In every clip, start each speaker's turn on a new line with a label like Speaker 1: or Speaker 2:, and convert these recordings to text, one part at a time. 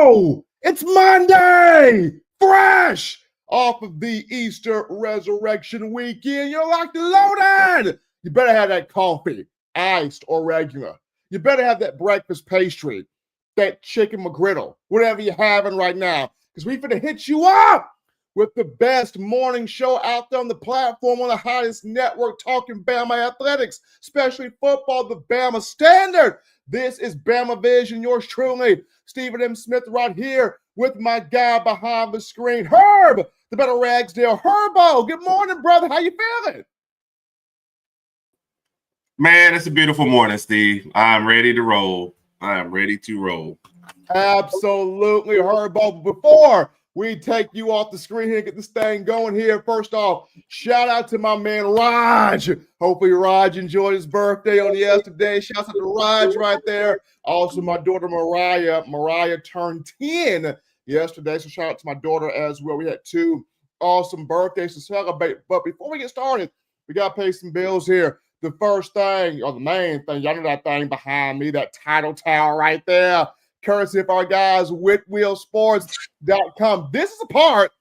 Speaker 1: go! It's Monday! Fresh! Off of the Easter resurrection weekend. You're locked and loaded! You better have that coffee, iced or regular. You better have that breakfast pastry, that chicken McGriddle, whatever you're having right now, because we finna hit you up with the best morning show out there on the platform, on the hottest network talking Bama athletics, especially football, the Bama Standard. This is Bama Vision, yours truly, Stephen M. Smith, right here with my guy behind the screen, Herb, the better Ragsdale. Herbo, good morning, brother. How you feeling?
Speaker 2: Man, it's a beautiful morning, Steve. I'm ready to roll.
Speaker 1: Absolutely, Herbo. Before we take you off the screen here and get this thing going here, first off, shout out to my man Raj. Hopefully Raj enjoyed his birthday on yesterday. Shout out to Raj right there. Also, my daughter Mariah. Mariah turned 10 yesterday, so shout out to my daughter as well. We had two awesome birthdays to celebrate. But before we get started, we got to pay some bills here. The first thing, or the main thing, y'all know that thing behind me, that title tower right there, courtesy of our guys, WhitWheelSports.com. This is a part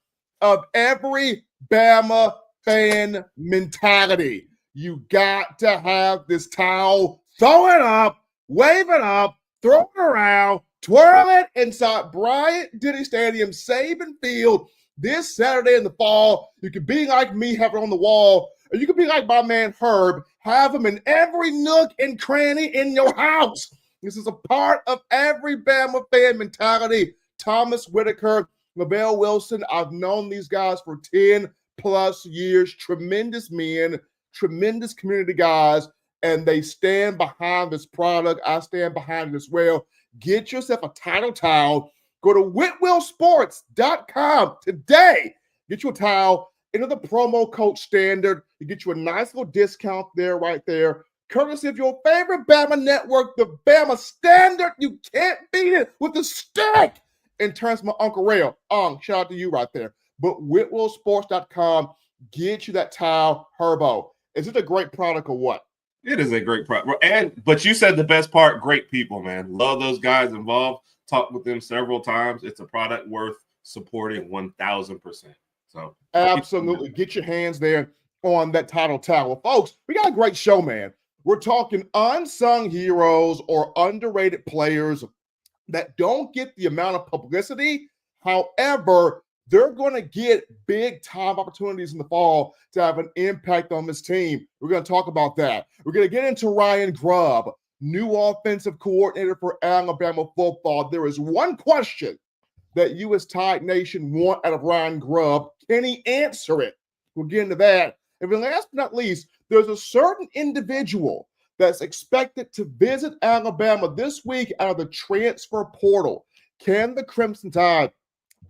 Speaker 1: of every Bama fan mentality. You got to have this towel, throw it up, wave it up, throw it around, twirl it inside Bryant-Denny Stadium, Saban Field this Saturday in the fall. You can be like me, have it on the wall, or you can be like my man Herb, have them in every nook and cranny in your house. This is a part of every Bama fan mentality. Thomas Whitaker, Lavelle Wilson, I've known these guys for 10 plus years. Tremendous men, tremendous community guys, and they stand behind this product. I stand behind it as well. Get yourself a title towel. Go to WhitWheelSports.com today. Get you a towel. Enter the promo code STANDARD. You get you a nice little discount there, right there. Courtesy of your favorite Bama network, the Bama Standard. You can't beat it with the stick. In terms of my Uncle Rail. Shout out to you right there. But WhitWheelSports.com, get you that towel, Herbo. Is it a great product or what?
Speaker 2: It is a great product. But you said the best part, great people, man. Love those guys involved. Talked with them several times. It's a product worth supporting 1,000%. So
Speaker 1: absolutely. Get your hands there on that title towel. Well, folks, we got a great show, man. We're talking unsung heroes or underrated players that don't get the amount of publicity. However, they're going to get big time opportunities in the fall to have an impact on this team. We're going to talk about that. We're going to get into Ryan Grubb, new offensive coordinator for Alabama football. There is one question that you as Tide Nation want out of Ryan Grubb. Can he answer it? We'll get into that. And then last but not least, there's a certain individual that's expected to visit Alabama this week out of the transfer portal. Can the Crimson Tide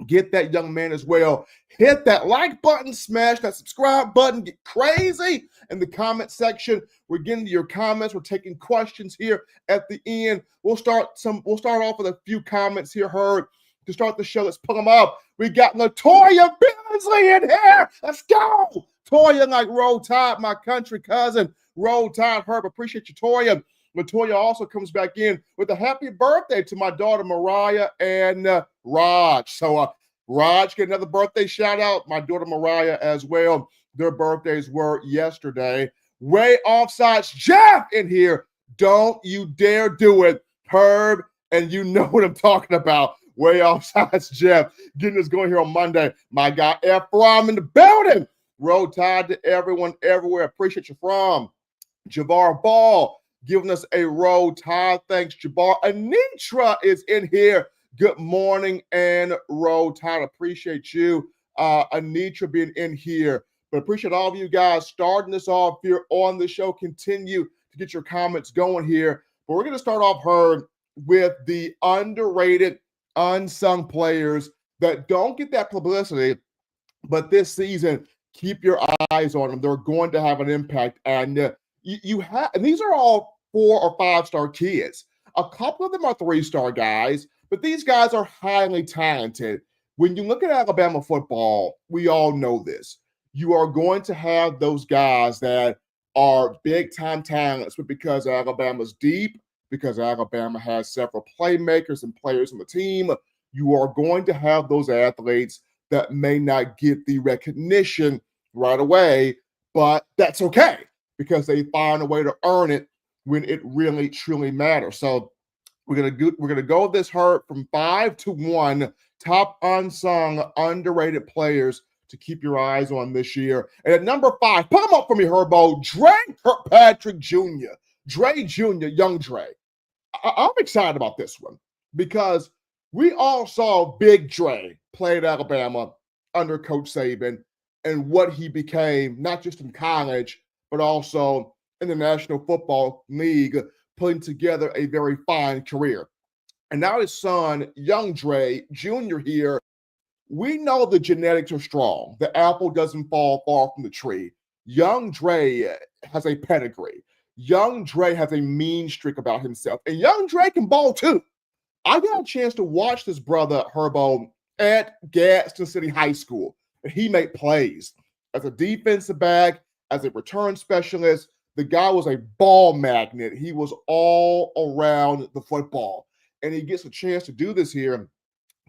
Speaker 1: get that young man as well? Hit that like button, smash that subscribe button, get crazy in the comment section. We're getting to your comments. We're taking questions here at the end. We'll start off with a few comments here, Herb. To start the show, let's pull them up. We got Latoya Billingsley in here. Let's go. Toya like Roll Tide, my country cousin. Roll Tide, Herb. Appreciate you, Toya. Latoya also comes back in with a happy birthday to my daughter, Mariah and Raj. So Raj, get another birthday shout out. My daughter, Mariah, as well. Their birthdays were yesterday. Way offsides. Jeff in here. Don't you dare do it, Herb. And you know what I'm talking about. Way offsides, Jeff. Getting us going here on Monday. My guy, Ephraim in the building. Roll Tide to everyone everywhere. Appreciate you from Javar Ball giving us a Roll Tide. Thanks, Jabar. Anitra is in here. Good morning and Roll Tide. Appreciate you, Anitra, being in here. But appreciate all of you guys starting this off here on the show. Continue to get your comments going here. But we're going to start off, Herb, with the underrated, unsung players that don't get that publicity, but this season, keep your eyes on them. They're going to have an impact. And you have, and these are all 4 or 5-star kids. A couple of them are 3-star guys, but these guys are highly talented. When you look at Alabama football, we all know this. You are going to have those guys that are big-time talents, but because Alabama's deep, because Alabama has several playmakers and players on the team, you are going to have those athletes that may not get the recognition right away, but that's okay because they find a way to earn it when it really truly matters. So we're gonna go this herd from 5 to 1 top unsung underrated players to keep your eyes on this year. And at number 5, put them up for me, Herbo. Dre Kirkpatrick Jr. Dre Jr. Young Dre. I'm excited about this one because we all saw Big Dre play at Alabama under Coach Saban and what he became, not just in college, but also in the National Football League, putting together a very fine career. And now his son, Young Dre Jr. here, we know the genetics are strong. The apple doesn't fall far from the tree. Young Dre has a pedigree. Young Dre has a mean streak about himself. And Young Dre can ball too. I got a chance to watch this brother, Herbo, at Gadsden City High School. And he made plays. As a defensive back, as a return specialist, the guy was a ball magnet. He was all around the football. And he gets a chance to do this here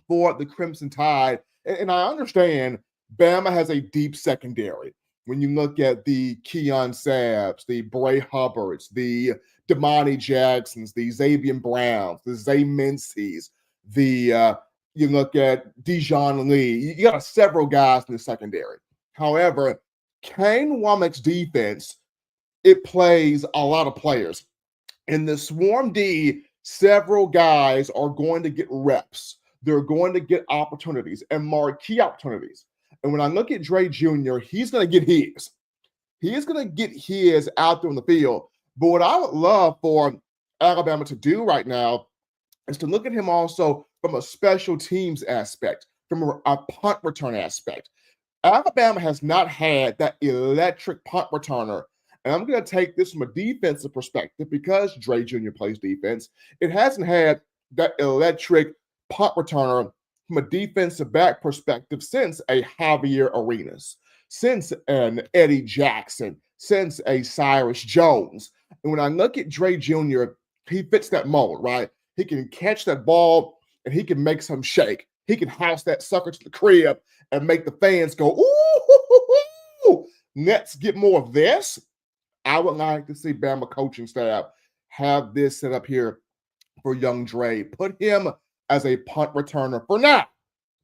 Speaker 1: for the Crimson Tide. And I understand Bama has a deep secondary. When you look at the Keon Sabbs, the Bray Hubbards, the Damani Jacksons, the Xavier Browns, the Zay Mincy's, you look at Dijon Lee, you got several guys in the secondary. However, Kane Womack's defense, it plays a lot of players. In the Swarm D, several guys are going to get reps. They're going to get opportunities and marquee opportunities. And when I look at Dre Jr., he's going to get his. He is going to get his out there on the field. But what I would love for Alabama to do right now is to look at him also from a special teams aspect, from a punt return aspect. Alabama has not had that electric punt returner. And I'm going to take this from a defensive perspective because Dre Jr. plays defense. It hasn't had that electric punt returner from a defensive back perspective since a Javier Arenas, since an Eddie Jackson, since a Cyrus Jones. And when I look at Dre Jr., he fits that mold, right? He can catch that ball and he can make some shake. He can house that sucker to the crib and make the fans go, ooh, let's get more of this. I would like to see Bama coaching staff have this set up here for young Dre. Put him as a punt returner for now.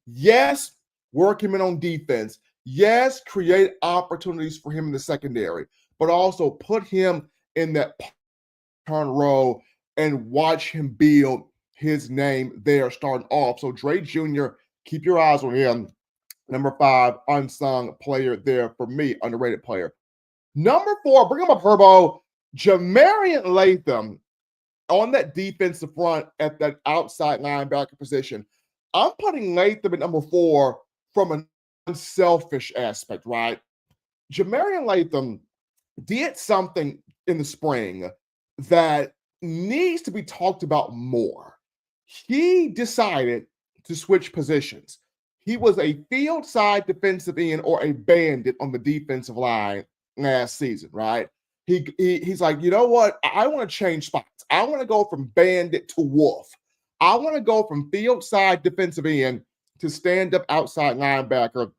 Speaker 1: Yes, work him in on defense. Yes, create opportunities for him in the secondary, but also put him in that turn role and watch him build his name there starting off. So Dre Jr., keep your eyes on him. Number 5, unsung player there for me, underrated player. Number 4, bring him up, Herbo. Jamarian Latham on that defensive front at that outside linebacker position. I'm putting Latham at number 4 from an unselfish aspect, right? Jamarian Latham did something in the spring that needs to be talked about more. He decided to switch positions. He was a field side defensive end or a bandit on the defensive line last season, right? He's like, you know what? I want to change spots. I want to go from bandit to wolf. I want to go from field side defensive end to stand up outside linebacker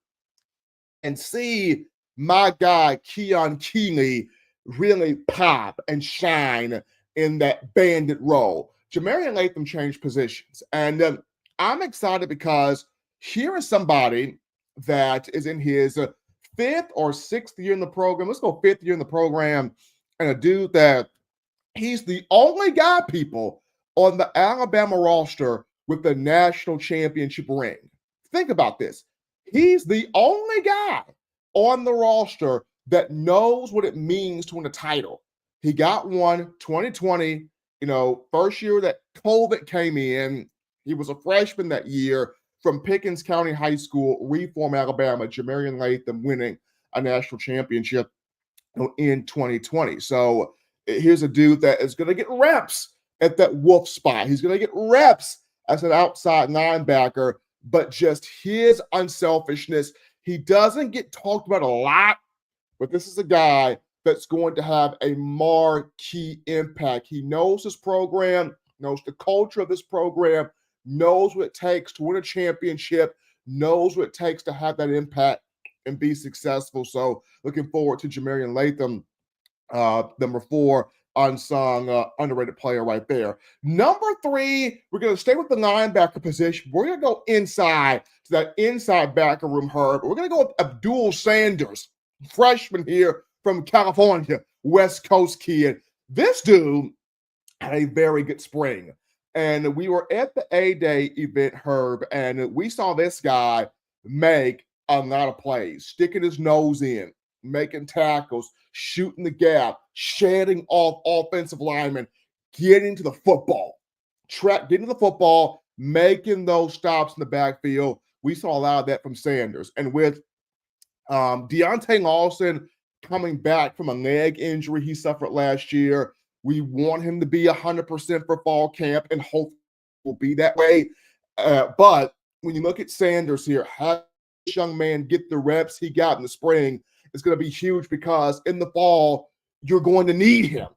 Speaker 1: and see my guy Keon Keeley really pop and shine in that bandit role. Jamarian Latham changed positions. And I'm excited because here is somebody that is in his 5th or 6th year in the program. Let's go 5th year in the program. And a dude that he's the only guy, people, on the Alabama roster with the national championship ring. Think about this. He's the only guy on the roster that knows what it means to win a title. He got one 2020, first year that COVID came in. He was a freshman that year from Pickens County High School, Reform, Alabama. Jamarian Latham winning a national championship in 2020. So here's a dude that is going to get reps at that wolf spot. He's going to get reps as an outside linebacker, but just his unselfishness. He doesn't get talked about a lot, but this is a guy that's going to have a marquee impact. He knows his program, knows the culture of this program, knows what it takes to win a championship, knows what it takes to have that impact and be successful. So looking forward to Jamarian Latham, number 4, unsung, underrated player right there. Number 3, we're going to stay with the linebacker position. We're going to go inside to that inside backer room, Herb. We're going to go with Abdul Sanders, freshman here from California, West Coast kid. This dude had a very good spring. And we were at the A-Day event, Herb, and we saw this guy make a lot of plays, sticking his nose in, making tackles, shooting the gap, shedding off offensive linemen, getting to the football, getting to the football, making those stops in the backfield. We saw a lot of that from Sanders. And with Deontay Lawson coming back from a leg injury he suffered last year, we want him to be 100% for fall camp, and hopefully will be that way. But when you look at Sanders here, have this young man get the reps he got in the spring is going to be huge, because in the fall, you're going to need him.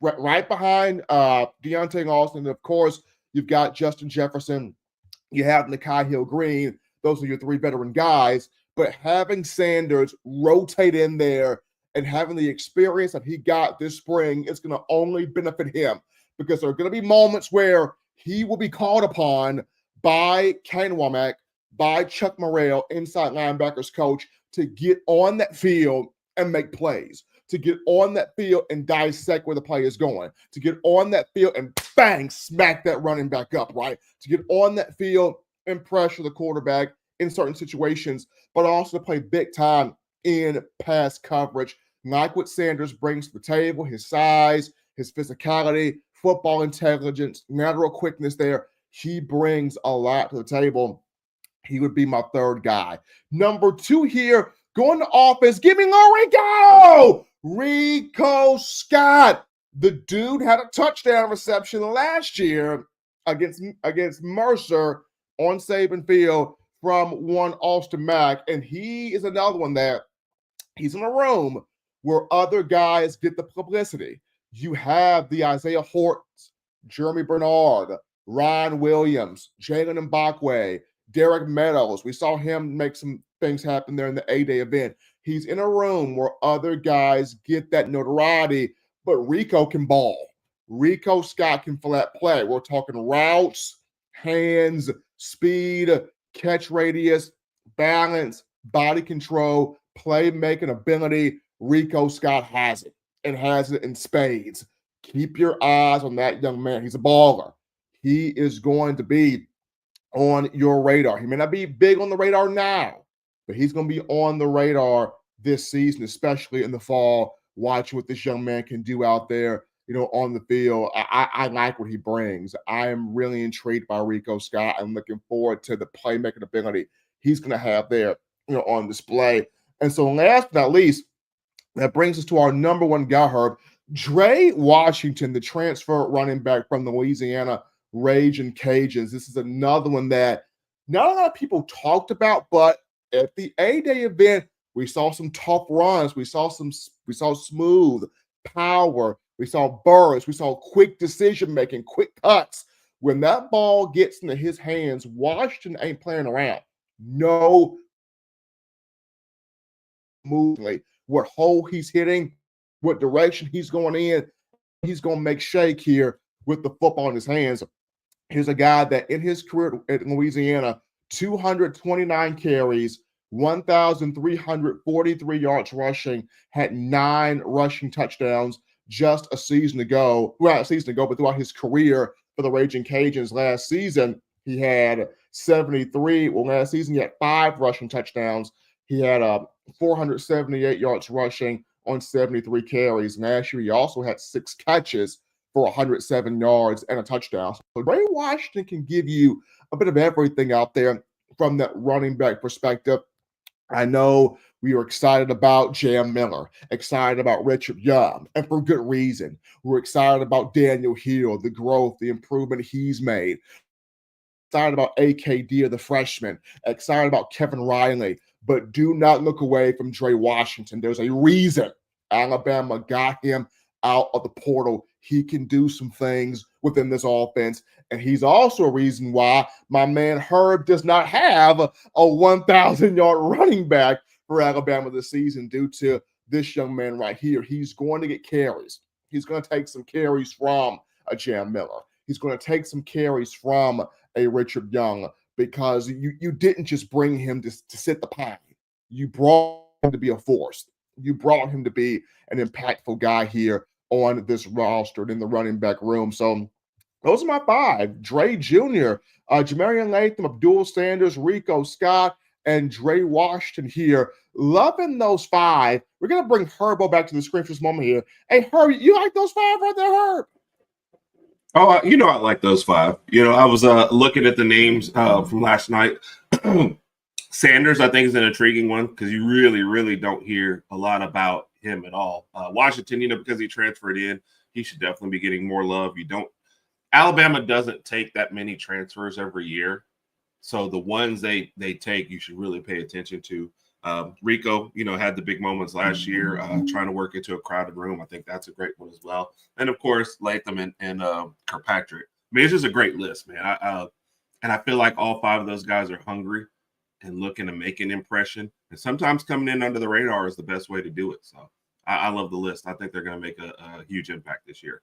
Speaker 1: Right behind Deontay Lawson, and of course, you've got Justin Jefferson. You have Nakai Hill-Green. Those are your 3 veteran guys. But having Sanders rotate in there and having the experience that he got this spring is going to only benefit him, because there are going to be moments where he will be called upon by Kane Womack, by Chuck Morrell, inside linebackers coach, to get on that field and make plays, to get on that field and dissect where the play is going, to get on that field and bang, smack that running back up, right? To get on that field and pressure the quarterback in certain situations, but also to play big time in pass coverage, like what Sanders brings to the table, his size, his physicality, football intelligence, lateral quickness there. He brings a lot to the table. He would be my 3rd guy. Number 2 here, going to offense. Give me Rico! Rico Scott. The dude had a touchdown reception last year against Mercer on Saban Field from one Austin Mack. And he is another one that he's in a room where other guys get the publicity. You have the Isaiah Hortons, Jeremy Bernard, Ryan Williams, Jalen Mbakwe, Derek Meadows. We saw him make some things happen there in the A-Day event. He's in a room where other guys get that notoriety, but Rico can ball. Rico Scott can flat play. We're talking routes, hands, speed, catch radius, balance, body control, playmaking ability. Rico Scott has it, and has it in spades. Keep your eyes on that young man. He's a baller. He is going to be on your radar. He may not be big on the radar now, but he's going to be on the radar this season, especially in the fall, watching what this young man can do out there, on the field. I like what he brings. I am really intrigued by Rico Scott. I'm looking forward to the playmaking ability he's going to have there, on display. And so last but not least, that brings us to our number 1 guy, Herb, Dre Washington, the transfer running back from the Louisiana Raging Cajuns. This is another one that not a lot of people talked about, but at the A-Day event, we saw some tough runs. We saw smooth power. We saw bursts. We saw quick decision-making, quick cuts. When that ball gets into his hands, Washington ain't playing around. No movement. What hole he's hitting, what direction he's going in, he's going to make shake here with the football in his hands. Here's a guy that in his career at Louisiana, 229 carries, 1,343 yards rushing, had 9 rushing touchdowns just a season ago. Well, not a season ago, but throughout his career for the Raging Cajuns last season, he had 73. Well, last season, he had 5 rushing touchdowns. He had 478 yards rushing on 73 carries. Last year, he also had 6 catches for 107 yards and a touchdown. So Ray Washington can give you a bit of everything out there from that running back perspective. I know we were excited about Jam Miller, excited about Richard Young, and for good reason. We're excited about Daniel Hill, the growth, the improvement he's made. Excited about AKD, the freshman. Excited about Kevin Riley. But do not look away from Dre Washington. There's a reason Alabama got him out of the portal. He can do some things within this offense. And he's also a reason why my man Herb does not have a 1,000-yard running back for Alabama this season due to this young man right here. He's going to get carries. He's going to take some carries from a Jam Miller. He's going to take some carries from a Richard Young because you didn't just bring him to sit the pine. You brought him to be a force. You brought him to be an impactful guy here on this roster in the running back room. So those are my five. Dre Jr., Jamarian Latham, Abdul Sanders, Rico Scott, and Dre Washington here. Loving those five. We're going to bring Herbo back to the screen for this moment here. Hey, Herb, you like those five right there, Herb?
Speaker 2: Oh, I like those five. I was looking at the names from last night. Sanders, I think, is an intriguing one because you really, really don't hear a lot about him at all. Washington, because he transferred in, he should definitely be getting more love. Alabama doesn't take that many transfers every year. So the ones they take, you should really pay attention to. Rico, had the big moments last year, trying to work into a crowded room. I think that's a great one as well. And of course, Latham and Kirkpatrick. I mean, it's just a great list, man. And I feel like all five of those guys are hungry and looking to make an impression. And sometimes coming in under the radar is the best way to do it. So I love the list. I think they're going to make a huge impact this year.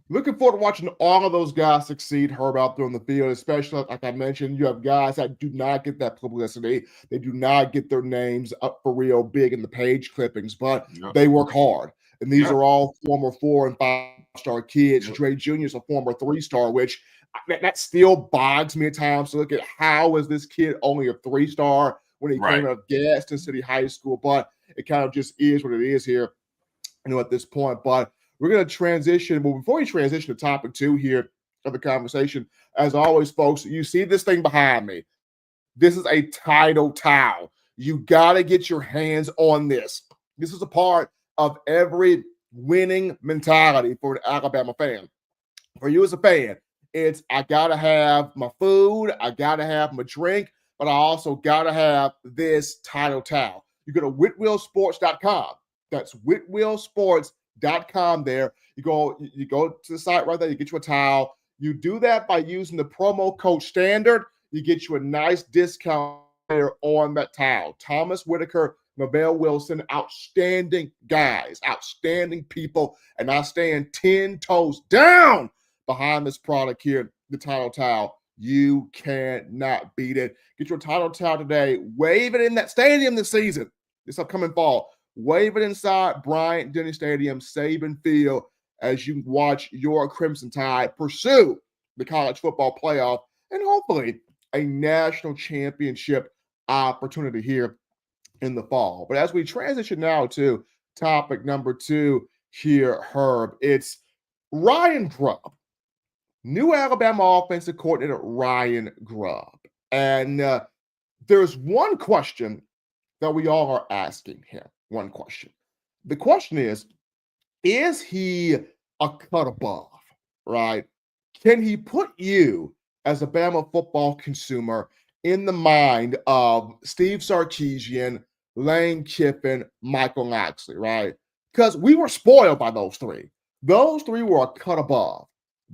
Speaker 1: Looking forward to watching all of those guys succeed, Herb, out there on the field, especially, like I mentioned, you have guys that do not get that publicity. They do not get their names up for real big in the page clippings, but they work hard. And these are all former 4- and 5-star kids. Dre Jr. is a former 3-star, which that still bogs me at times to look at how is this kid only a 3-star when he came out of Gaston City High School, but it kind of just is what it is here, at this point. But we're going to transition. Well, before we transition to topic 2 here of the conversation, as always, folks, you see this thing behind me. This is a title towel. You got to get your hands on this. This is a part of every winning mentality for an Alabama fan. For you as a fan, it's I got to have my food, I got to have my drink, but I also got to have this title towel. You go to whitwillsports.com. That's whitwillsports.com there. You go to the site right there, you get you a towel. You do that by using the promo code STANDARD. You get you a nice discount there on that towel. Thomas Whitaker, Mabel Wilson, outstanding guys, outstanding people, and I stand 10 toes down behind this product here, the title towel. You cannot beat it. Get your title towel today. Wave it in that stadium this season, this upcoming fall. Wave it inside Bryant-Denny Stadium, Saban Field, as you watch your Crimson Tide pursue the college football playoff and hopefully a national championship opportunity here in the fall. But as we transition now to topic number 2 here, Herb, it's Ryan Grubb, new Alabama offensive coordinator Ryan Grubb. And there's one question that we all are asking here. One question. The question is he a cut above, right? Can he put you as a Bama football consumer in the mind of Steve Sarkisian, Lane Kiffin, Michael Locksley, right? Because we were spoiled by those three. Those three were a cut above.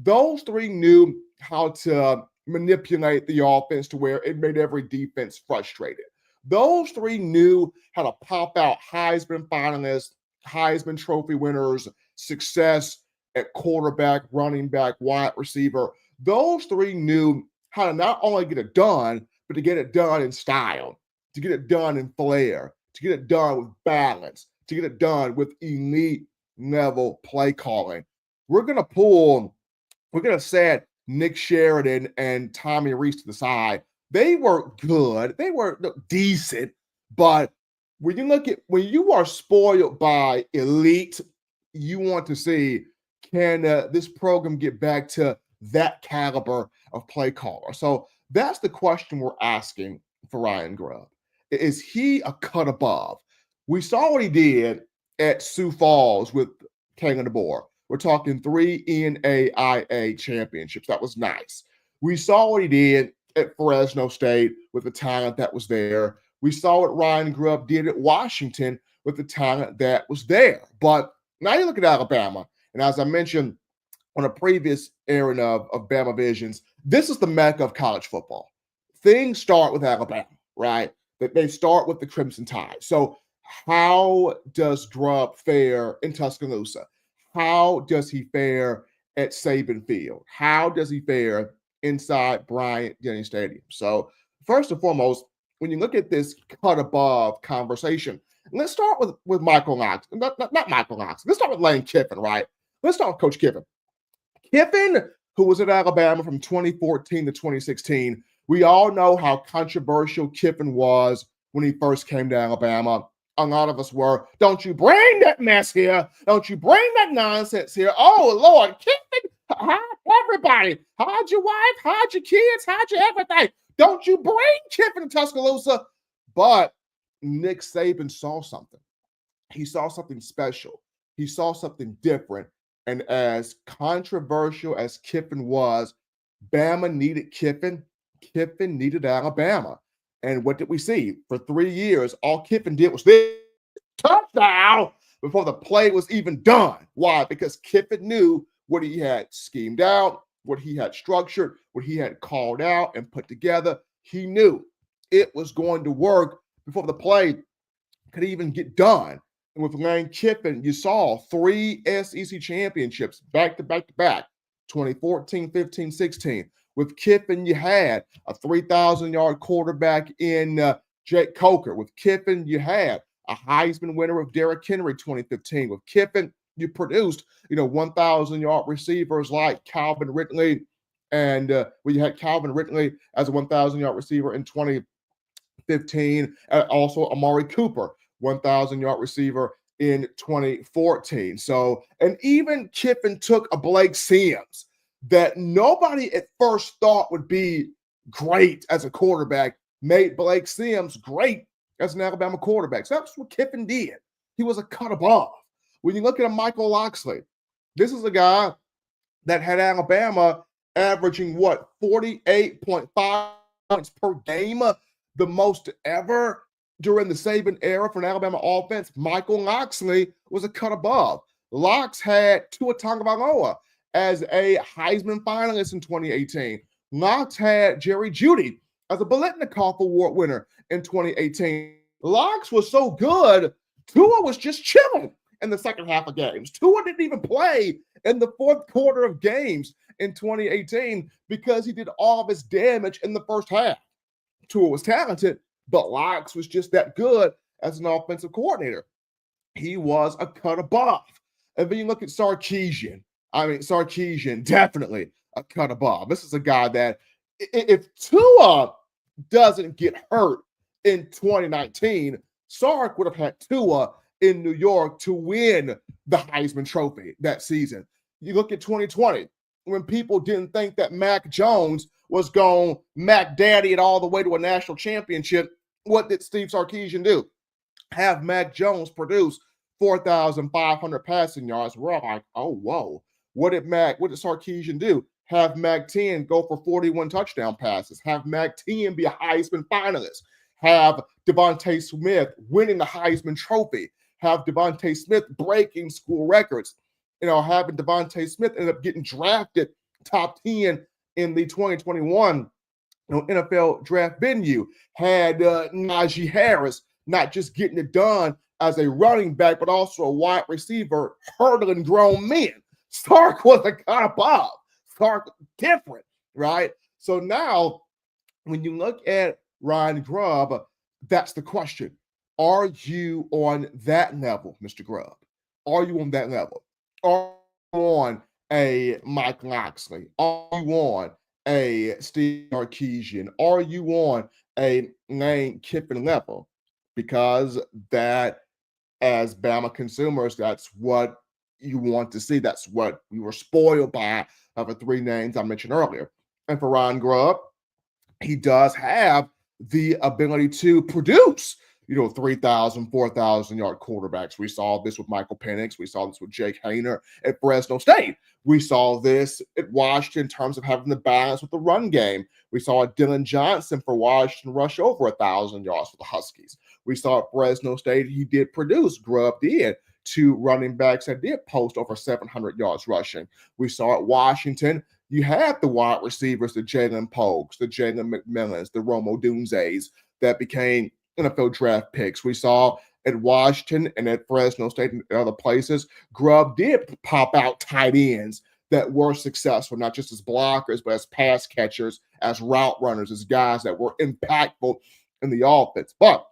Speaker 1: Those three knew how to manipulate the offense to where it made every defense frustrated. Those three knew how to pop out Heisman finalists, Heisman Trophy winners, success at quarterback, running back, wide receiver. Those three knew how to not only get it done, but to get it done in style, to get it done in flair, to get it done with balance, to get it done with elite level play calling. We're going to set Nick Sheridan and Tommy Reese to the side. They were good. They were decent. But when you are spoiled by elite, you want to see, can this program get back to that caliber of play caller? So that's the question we're asking for Ryan Grubb. Is he a cut above? We saw what he did at Sioux Falls with Kalen DeBoer. We're talking 3 NAIA championships. That was nice. We saw what he did at Fresno State with the talent that was there. We saw what Ryan Grubb did at Washington with the talent that was there. But Now you look at Alabama, and as I mentioned on a previous airing of Bama Visions, this is the mecca of college football. Things start with Alabama, right? That they start with the Crimson Tide. So how does Grubb fare in Tuscaloosa? How does he fare at Saban Field? How does he fare inside Bryant-Denny Stadium? So first and foremost, when you look at this cut above conversation, let's start with Michael Locksley. Not Michael Locksley. Let's start with Lane Kiffin, right? Let's start with Coach Kiffin. Kiffin, who was at Alabama from 2014 to 2016, we all know how controversial Kiffin was when he first came to Alabama. A lot of us were, don't you bring that mess here. Don't you bring that nonsense here. Oh, Lord, Kiffin, hide everybody. Hide your wife, hide your kids, hide your everything. Don't you bring Kiffin to Tuscaloosa. But Nick Saban saw something. He saw something special. He saw something different. And as controversial as Kiffin was, Bama needed Kiffin. Kiffin needed Alabama. And what did we see? For 3 years, all Kiffin did was this touchdown before the play was even done. Why? Because Kiffin knew what he had schemed out, what he had structured, what he had called out and put together. He knew it was going to work before the play could even get done. And with Lane Kiffin, you saw 3 SEC championships back to back to back, 2014, 15, 16. With Kiffin, you had a 3,000-yard quarterback in Jake Coker. With Kiffin, you had a Heisman winner of Derrick Henry 2015. With Kiffin, you produced, 1,000-yard receivers like Calvin Ridley. And you had Calvin Ridley as a 1,000-yard receiver in 2015. Also, Amari Cooper, 1,000-yard receiver in 2014. So, and even Kiffin took a Blake Sims that nobody at first thought would be great as a quarterback, made Blake Sims great as an Alabama quarterback. So that's what Kiffin did. He was a cut above. When you look at a Michael Locksley, this is a guy that had Alabama averaging 48.5 points per game, the most ever during the Saban era for an Alabama offense. Michael Locksley was a cut above. Locks had Tua Tagovailoa as a Heisman finalist in 2018. Locks had Jerry Jeudy as a Biletnikoff Award winner in 2018. Locks was so good, Tua was just chilling in the second half of games. Tua didn't even play in the fourth quarter of games in 2018 because he did all of his damage in the first half. Tua was talented, but Locks was just that good as an offensive coordinator. He was a cut above. And then you look at Sarkisian. Sarkisian, definitely a cut above. This is a guy that if Tua doesn't get hurt in 2019, Sark would have had Tua in New York to win the Heisman Trophy that season. You look at 2020, when people didn't think that Mac Jones was going Mac Daddy it all the way to a national championship, what did Steve Sarkisian do? Have Mac Jones produce 4,500 passing yards. We're all like, oh, whoa. What did Sarkisian do? Have Mac 10 go for 41 touchdown passes. Have Mac 10 be a Heisman finalist. Have Devontae Smith winning the Heisman Trophy. Have Devontae Smith breaking school records. Having Devontae Smith end up getting drafted top 10 in the 2021 NFL draft venue. Had Najee Harris not just getting it done as a running back, but also a wide receiver hurdling grown men. Sark was a cut above. Sark different, right? So now, when you look at Ryan Grubb, that's the question. Are you on that level, Mr. Grubb? Are you on that level? Are you on a Mike Locksley? Are you on a Steve Sarkisian? Are you on a Lane Kiffin level? Because that, as Bama consumers, that's what you want to see. That's what we were spoiled by of the 3 names I mentioned earlier. And for Ryan Grubb, he does have the ability to produce, 3,000, 4,000-yard quarterbacks. We saw this with Michael Penix. We saw this with Jake Haener at Fresno State. We saw this at Washington in terms of having the balance with the run game. We saw Dylan Johnson for Washington rush over 1,000 yards for the Huskies. We saw at Fresno State he did produce. Grubb did two running backs that did post over 700 yards rushing. We saw at Washington, you had the wide receivers, the Jalen Pokes, the Jalen McMillans, the Romo Dunzeys that became NFL draft picks. We saw at Washington and at Fresno State and other places, Grubb did pop out tight ends that were successful, not just as blockers, but as pass catchers, as route runners, as guys that were impactful in the offense. But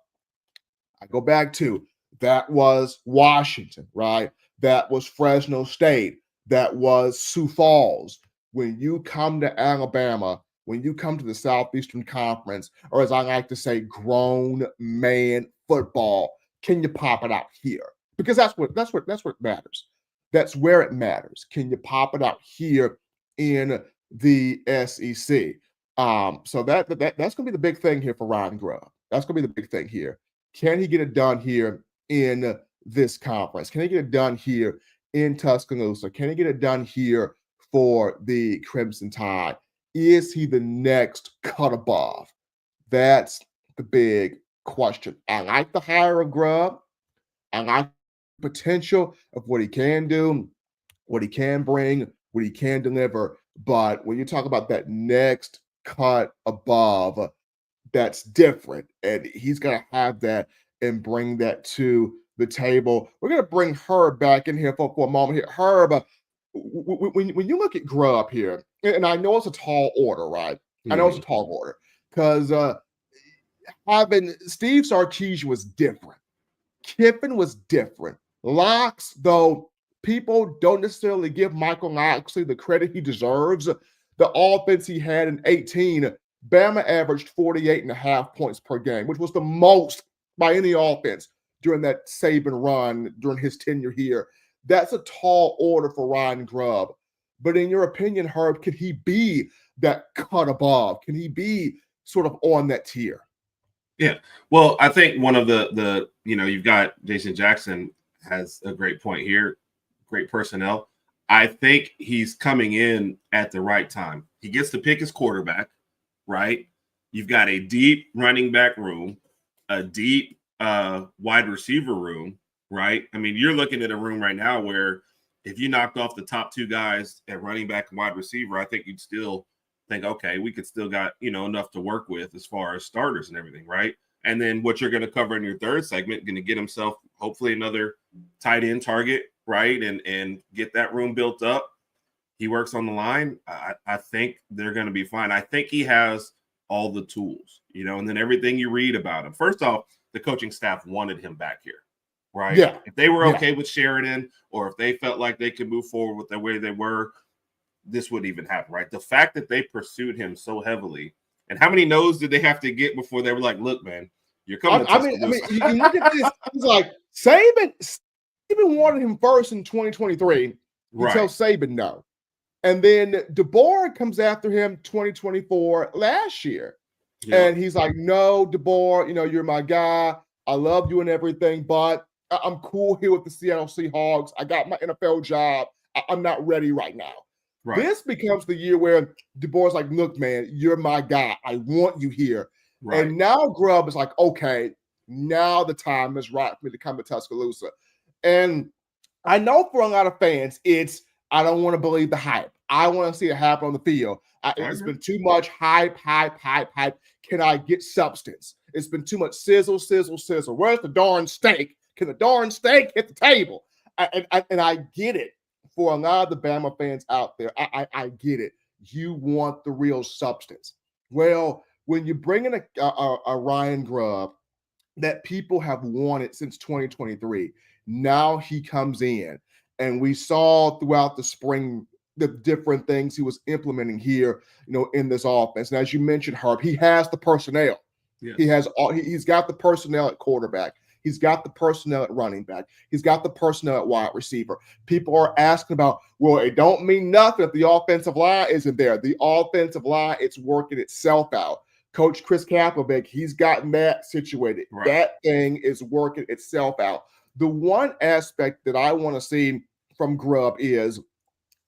Speaker 1: I go back to that was Washington, right? That was Fresno State. That was Sioux Falls. When you come to Alabama, when you come to the Southeastern Conference, or as I like to say, grown man football, can you pop it out here? Because that's what matters. That's where it matters. Can you pop it out here in the SEC? So that's going to be the big thing here for Ryan Grubb. That's going to be the big thing here. Can he get it done here in this conference? Can he get it done here in Tuscaloosa? Can he get it done here for the Crimson Tide? Is he the next cut above? That's the big question. I like the hire of Grubb. I like the potential of what he can do, what he can bring, what he can deliver. But when you talk about that next cut above, that's different. And he's going to have that and bring that to the table. We're going to bring Herb back in here for a moment here. Herb, when you look at Grubb here, and I know it's a tall order, right? I know it's a tall order because having Steve Sarkisian was different. Kiffin was different. Locks, though people don't necessarily give Michael Locksley the credit he deserves, the offense he had in 18, Bama averaged 48.5 points per game, which was the most by any offense during that Saban run during his tenure here. That's a tall order for Ryan Grubb. But in your opinion, Herb, can he be that cut above? Can he be sort of on that tier?
Speaker 2: Yeah. Well, I think one of the you've got Jason Jackson has a great point here, great personnel. I think he's coming in at the right time. He gets to pick his quarterback, right? You've got a deep running back room, a deep wide receiver room, right? I mean, you're looking at a room right now where if you knocked off the top two guys at running back and wide receiver, I think you'd still think, okay, we could still got, enough to work with as far as starters and everything, right? And then what you're going to cover in your third segment, going to get himself hopefully another tight end target, right? And get that room built up. He works on the line. I think they're going to be fine. I think he has all the tools, and then everything you read about him. First off, the coaching staff wanted him back here, right?
Speaker 1: Yeah.
Speaker 2: If they were okay with Sheridan, or if they felt like they could move forward with the way they were, this wouldn't even happen, right? The fact that they pursued him so heavily, and how many no's did they have to get before they were like, look, man, you're coming to
Speaker 1: I mean, you look at this, it's like Saban wanted him first in 2023 until Saban no. And then DeBoer comes after him 2024 last year. Yeah. And he's like, no, DeBoer, you're my guy. I love you and everything, but I'm cool here with the Seattle Seahawks. I got my NFL job. I'm not ready right now. Right. This becomes the year where DeBoer's like, look, man, you're my guy. I want you here. Right. And now Grubb is like, okay, now the time is right for me to come to Tuscaloosa. And I know for a lot of fans, I don't want to believe the hype. I want to see it happen on the field. It's been too much hype. Can I get substance? It's been too much sizzle. Where's the darn steak? Can the darn steak hit the table? And I get it. For a lot of the Bama fans out there, I get it. You want the real substance. Well, when you bring in a Ryan Grubb that people have wanted since 2023, now he comes in. And we saw throughout the spring the different things he was implementing here, in this offense. And as you mentioned, Herb, he has the personnel. Yes. He's got the personnel at quarterback. He's got the personnel at running back. He's got the personnel at wide receiver. People are asking about, well, it don't mean nothing if the offensive line isn't there. The offensive line, it's working itself out. Coach Chris Kaplevik, he's gotten that situated. Right. That thing is working itself out. The one aspect that I want to see from Grubb is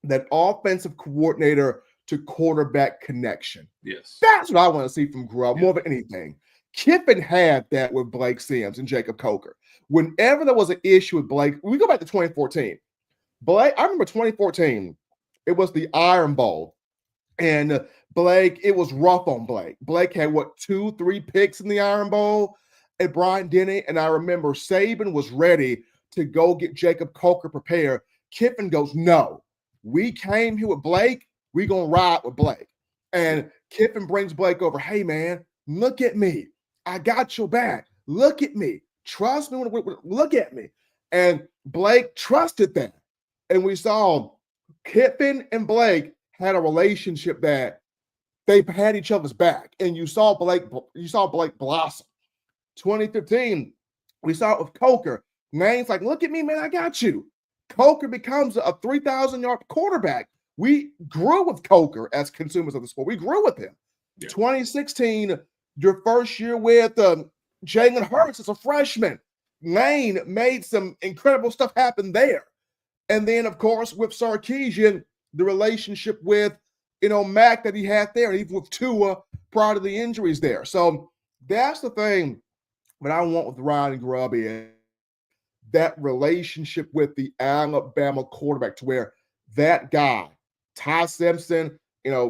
Speaker 1: that offensive coordinator to quarterback connection.
Speaker 2: Yes.
Speaker 1: That's what I want to see from Grubb more than anything. Kiffin had that with Blake Sims and Jacob Coker. Whenever there was an issue with Blake, we go back to 2014. Blake, I remember 2014, it was the Iron Bowl. And Blake, it was rough on Blake. Blake had, 2-3 picks in the Iron Bowl at Bryant-Denny. And I remember Saban was ready to go get Jacob Coker prepared. Kiffin goes, no, we came here with Blake. We going to ride with Blake. And Kiffin brings Blake over. Hey, man, look at me. I got your back. Look at me. Trust me. Look at me. And Blake trusted that. And we saw Kiffin and Blake had a relationship that they had each other's back. And you saw Blake blossom. 2015, we saw it with Coker. Names like, look at me, man, I got you. Coker becomes a 3,000-yard quarterback. We grew with Coker as consumers of the sport. We grew with him. Yeah. 2016, your first year with Jalen Hurts as a freshman. Lane made some incredible stuff happen there. And then, of course, with Sarkisian, the relationship with, Mac that he had there, and even with Tua prior to the injuries there. So that's the thing that I want with Ryan Grubb is that relationship with the Alabama quarterback to where that guy, Ty Simpson,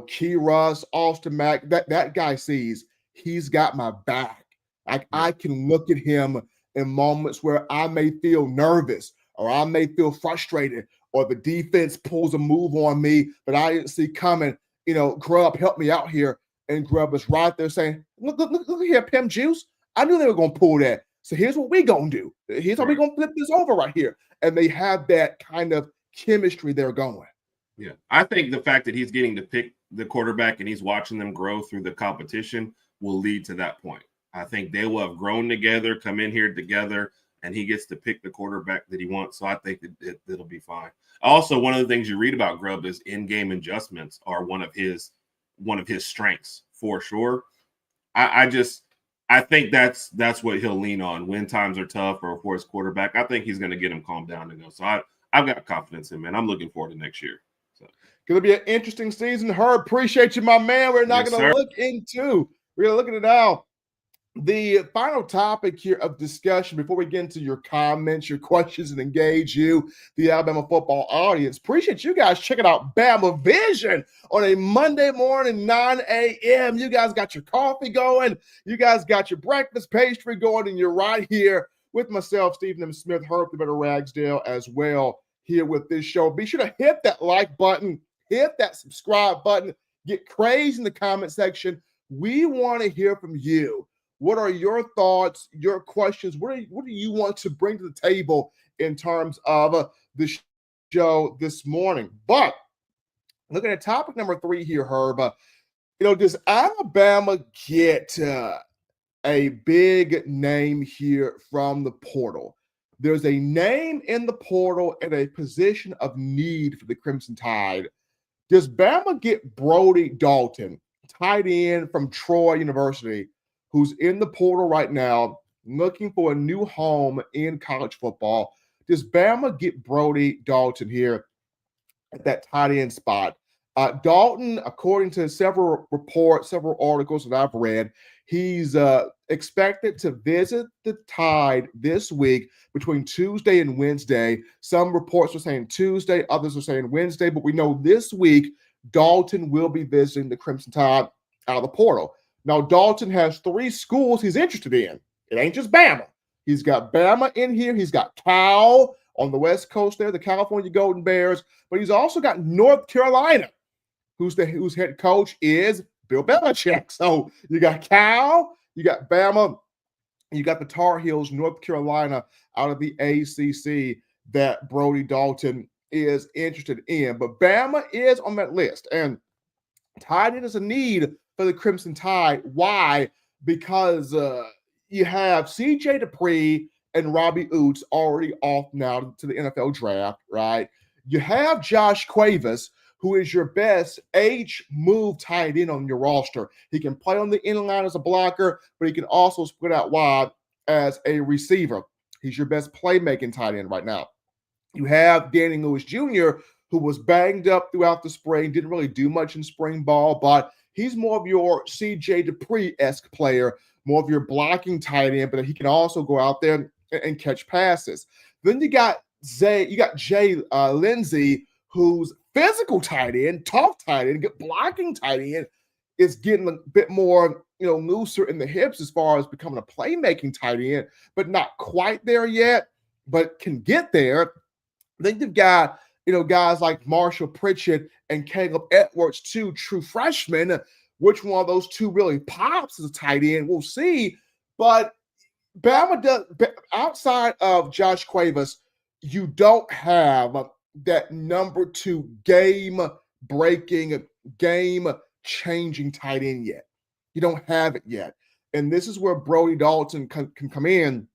Speaker 1: Key Russ, Austin Mack, that guy sees he's got my back. I can look at him in moments where I may feel nervous or I may feel frustrated or the defense pulls a move on me that I didn't see coming. Grubb, help me out here. And Grubb is right there saying, look here, Pim Juice. I knew they were going to pull that. So here's what we're going to do. Here's how we're going to flip this over right here. And they have that kind of chemistry they're going.
Speaker 2: Yeah. I think the fact that he's getting to pick the quarterback and he's watching them grow through the competition will lead to that point. I think they will have grown together, come in here together, and he gets to pick the quarterback that he wants. So I think it'll be fine. Also, one of the things you read about Grubb is in-game adjustments are one of his strengths for sure. I think that's what he'll lean on when times are tough or for his quarterback. I think he's going to get him calmed down and go. So I've got confidence in him, man. I'm looking forward to next year. So
Speaker 1: going to be an interesting season. Herb, appreciate you, my man. We're not going to look into. We're going to look at it now. The final topic here of discussion before we get into your comments, your questions, and engage you, the Alabama football audience. Appreciate you guys checking out Bama Vision on a Monday morning, 9 a.m. You guys got your coffee going. You guys got your breakfast pastry going, and you're right here with myself, Stephen M. Smith, Herb the Better Ragsdale, as well here with this show. Be sure to hit that like button, hit that subscribe button, get crazy in the comment section. We want to hear from you. What are your thoughts, your questions? What do you want to bring to the table in terms of the show this morning? But looking at topic number 3 here, Herb, does Alabama get a big name here from the portal? There's a name in the portal at a position of need for the Crimson Tide. Does Bama get Brody Dalton, tight end from Troy University, who's in the portal right now, looking for a new home in college football? Does Bama get Brody Dalton here at that tight end spot? Dalton, according to several reports, several articles that I've read, he's expected to visit the Tide this week between Tuesday and Wednesday. Some reports are saying Tuesday, others are saying Wednesday, but we know this week Dalton will be visiting the Crimson Tide out of the portal. Now, Dalton has 3 schools he's interested in. It ain't just Bama. He's got Bama in here. He's got Cal on the West Coast there, the California Golden Bears. But he's also got North Carolina, whose head coach is Bill Belichick. So you got Cal, you got Bama, you got the Tar Heels, North Carolina, out of the ACC that Brody Dalton is interested in. But Bama is on that list. And tight end is a need for the Crimson Tide. Why? Because you have C.J. Dupree and Robbie Oots already off now to the NFL draft, right? You have Josh Cuevas, who is your best H-move tight end on your roster. He can play on the end line as a blocker, but he can also split out wide as a receiver. He's your best playmaking tight end right now. You have Danny Lewis Jr., who was banged up throughout the spring, didn't really do much in spring ball, but he's more of your C.J. Dupree-esque player more of your blocking tight end, but he can also go out there and catch passes. Then you got Jay Lindsey, who's physical tight end, tough tight end, good blocking tight end, is getting a bit more, looser in the hips as far as becoming a playmaking tight end, but not quite there yet, but can get there. Then you've got, guys like Marshall Pritchett and Caleb Edwards, two true freshmen. Which one of those two really pops as a tight end, we'll see. But Bama does, outside of Josh Cuevas, you don't have that number 2 game-breaking, game-changing tight end yet. You don't have it yet. And this is where Brody Dalton can come in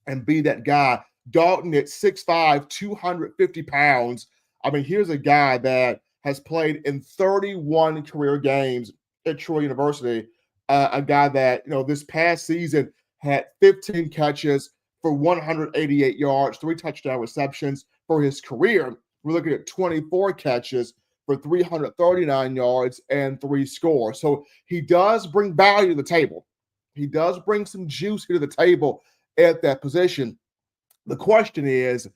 Speaker 1: and be that guy. Dalton at 6'5", 250 pounds. I mean, here's a guy that has played in 31 career games at Troy University. A guy that, this past season had 15 catches for 188 yards, 3 touchdown receptions for his career. We're looking at 24 catches for 339 yards and 3 scores. So he does bring value to the table. He does bring some juice here to the table at that position. The question is,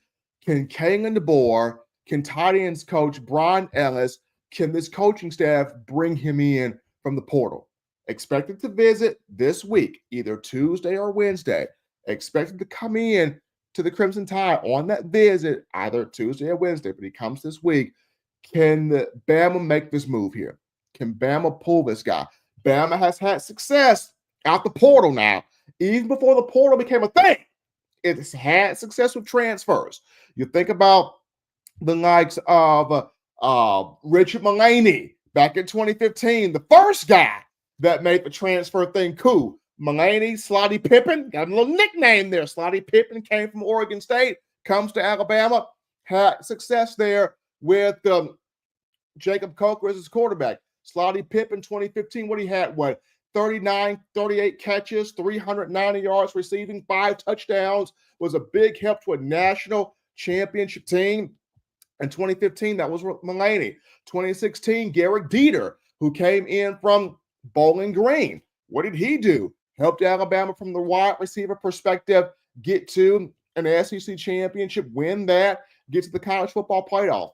Speaker 1: can Kalen DeBoer, can tight ends coach Brian Ellis, can this coaching staff bring him in from the portal? Expected to visit this week, either Tuesday or Wednesday. Expected to come in to the Crimson Tide on that visit, either Tuesday or Wednesday, but he comes this week. Can Bama make this move here? Can Bama pull this guy? Bama has had success out the portal now. Even before the portal became a thing, it's had success with transfers. You think about the likes of Richard Mullaney back in 2015, the first guy that made the transfer thing cool. Mullaney, Slotty Pippen, got a little nickname there. Slotty Pippen came from Oregon State, comes to Alabama, had success there with Jacob Coker as his quarterback. Slotty Pippen, 2015, what he had, 38 catches, 390 yards receiving, 5 touchdowns, was a big help to a national championship team. In 2015, that was Mullaney. 2016, Garrett Dieter, who came in from Bowling Green. What did he do? Helped Alabama from the wide receiver perspective get to an SEC championship, win that, get to the college football playoff.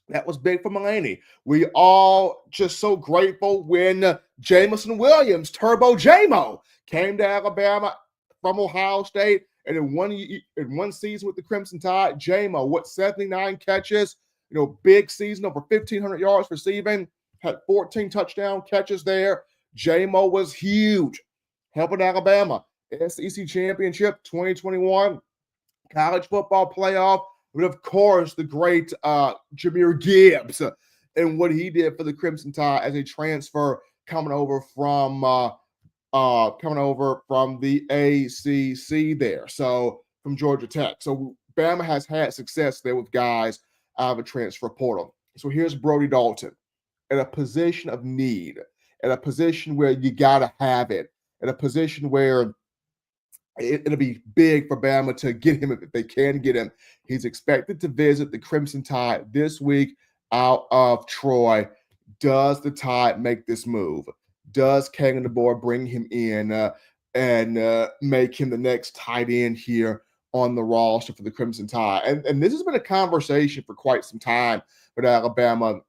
Speaker 1: That was big for Mullaney. We all just so grateful when Jamison Williams, Turbo J-Mo, came to Alabama from Ohio State. And in one season with the Crimson Tide, J-Mo, 79 catches, big season, over 1,500 yards receiving, had 14 touchdown catches there. J-Mo was huge, helping Alabama. SEC championship 2021, college football playoff, but of course, the great Jahmyr Gibbs and what he did for the Crimson Tide as a transfer coming over from the ACC there. So from Georgia Tech. So Bama has had success there with guys out of a transfer portal. So here's Brody Dalton at a position of need, at a position where you got to have it, at a position where it'll be big for Bama to get him if they can get him. He's expected to visit the Crimson Tide this week out of Troy. Does the Tide make this move? Does Kalen DeBoer bring him in and make him the next tight end here on the roster for the Crimson Tide? And this has been a conversation for quite some time with Alabama.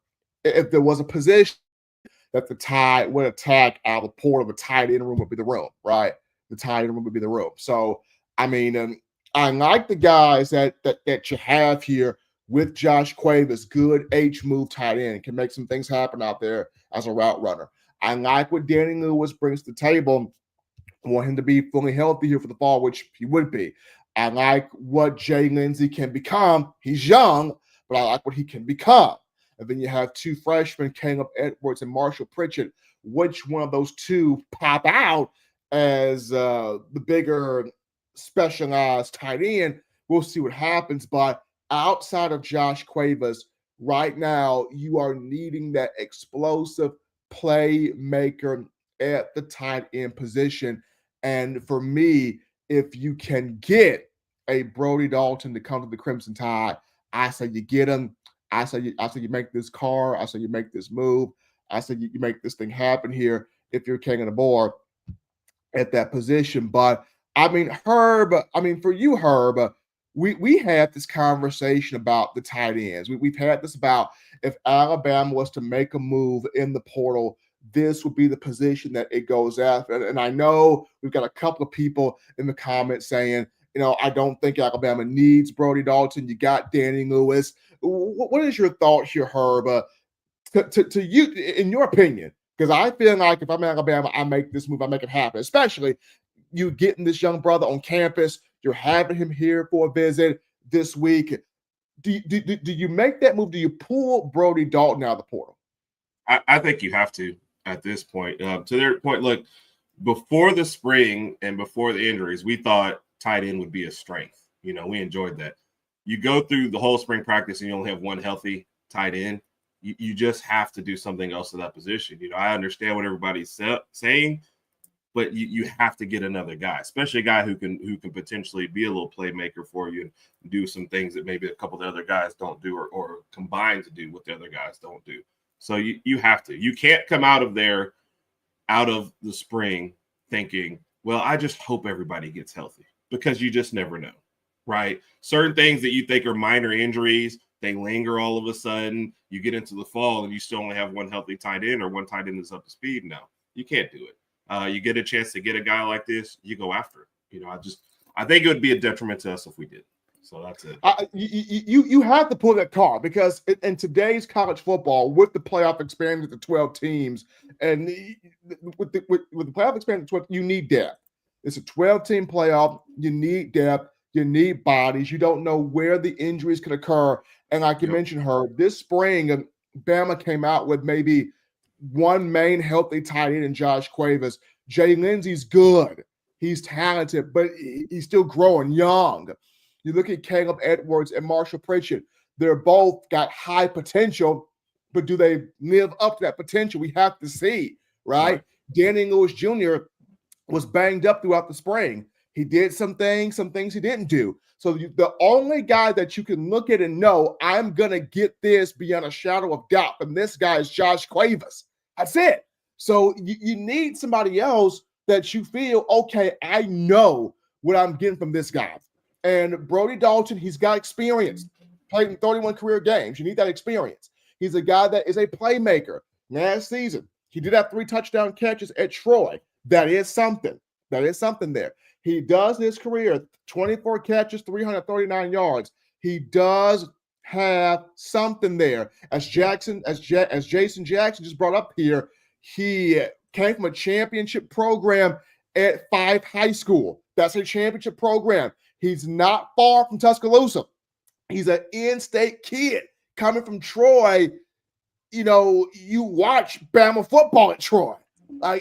Speaker 1: If there was a position that the Tide would attack out of the portal, the tight end room would be the room, right? The tight end room would be the room. So, I mean, I like the guys that you have here with Josh Cuevas, good H-move tight end, can make some things happen out there as a route runner. I like what Danny Lewis brings to the table. I want him to be fully healthy here for the fall, which he would be. I like what Jay Lindsey can become. He's young, but I like what he can become. And then you have 2 freshmen, Caleb Edwards and Marshall Pritchett. Which one of those two pop out as the bigger specialized tight end? We'll see what happens. But outside of Josh Cuevas, right now, you are needing that explosive playmaker at the tight end position. And for me, if you can get a Brody Dalton to come to the Crimson Tide, I say you get him. I say you make this car. I say you make this move. I say you make this thing happen here if you're Kalen DeBoer. at that position. But I mean, Herb, for you, Herb, we had this conversation about the tight ends. We've had this about if Alabama was to make a move in the portal, this would be the position that it goes after. And I know we've got a couple of people in the comments saying, I don't think Alabama needs Brody Dalton. You got Danny Lewis. What is your thought here, Herb? To you, in your opinion, because I feel like if I'm in Alabama, I make this move, I make it happen, especially you getting this young brother on campus. You're having him here for a visit this week. Do you make that move? Do you pull Brody Dalton out of the portal?
Speaker 2: I think you have to at this point. To their point, look, before the spring and before the injuries, we thought tight end would be a strength. We enjoyed that. You go through the whole spring practice and you only have one healthy tight end. You just have to do something else to that position. I understand what everybody's saying, but you have to get another guy, especially a guy who can potentially be a little playmaker for you and do some things that maybe a couple of the other guys don't do or combine to do what the other guys don't do. So you have to. You can't come out of the spring thinking, well, I just hope everybody gets healthy, because you just never know, right? Certain things that you think are minor injuries, they linger all of a sudden. You get into the fall and you still only have one healthy tight end or one tight end that's up to speed. No, you can't do it. You get a chance to get a guy like this, you go after it. I think it would be a detriment to us if we did. So that's it.
Speaker 1: You have to pull that card, because in today's college football, with the playoff expanded to 12 teams, and with the playoff expanded to 12, you need depth. It's a 12-team playoff. You need depth. You need bodies. You don't know where the injuries could occur. And like you mentioned, Herb, this spring, Bama came out with maybe one main healthy tight end in Josh Cuevas. Jay Lindsey's good. He's talented, but he's still growing young. You look at Caleb Edwards and Marshall Pritchett. They're both got high potential, but do they live up to that potential? We have to see, right? Danny Lewis Jr. was banged up throughout the spring. He did some things he didn't do. So the only guy that you can look at and know, I'm going to get this beyond a shadow of doubt from this guy is Josh Cuevas. That's it. So you need somebody else that you feel, okay, I know what I'm getting from this guy. And Brody Dalton, he's got experience, played in 31 career games. You need that experience. He's a guy that is a playmaker. Last season, he did have 3 touchdown catches at Troy. That is something. That is something there. He does in his career 24 catches, 339 yards. He does have something there. As Jason Jackson just brought up here, he came from a championship program at 5 High School. That's a championship program. He's not far from Tuscaloosa. He's an in-state kid coming from Troy. You watch Bama football at Troy.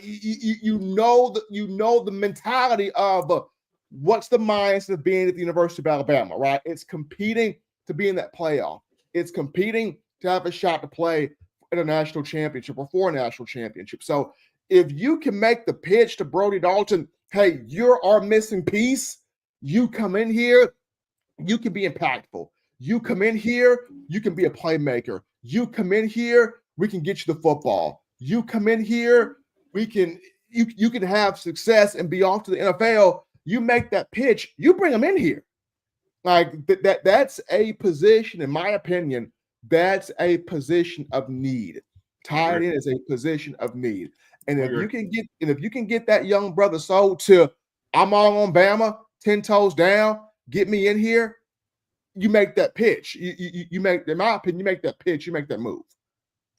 Speaker 1: You know the mentality of what's the mindset of being at the University of Alabama, right? It's competing to be in that playoff. It's competing to have a shot to play at a national championship or for a national championship. So if you can make the pitch to Brody Dalton, hey, you're our missing piece. You come in here, you can be impactful. You come in here, you can be a playmaker. You come in here, we can get you the football. You come in here, you can have success and be off to the NFL. You make that pitch, you bring them in here. Like that's a position, in my opinion, that's a position of need. Tight end is a position of need. And if you can get that young brother sold to, I'm all on Bama, 10 toes down, get me in here, you make that pitch. You make, in my opinion, you make that pitch, you make that move.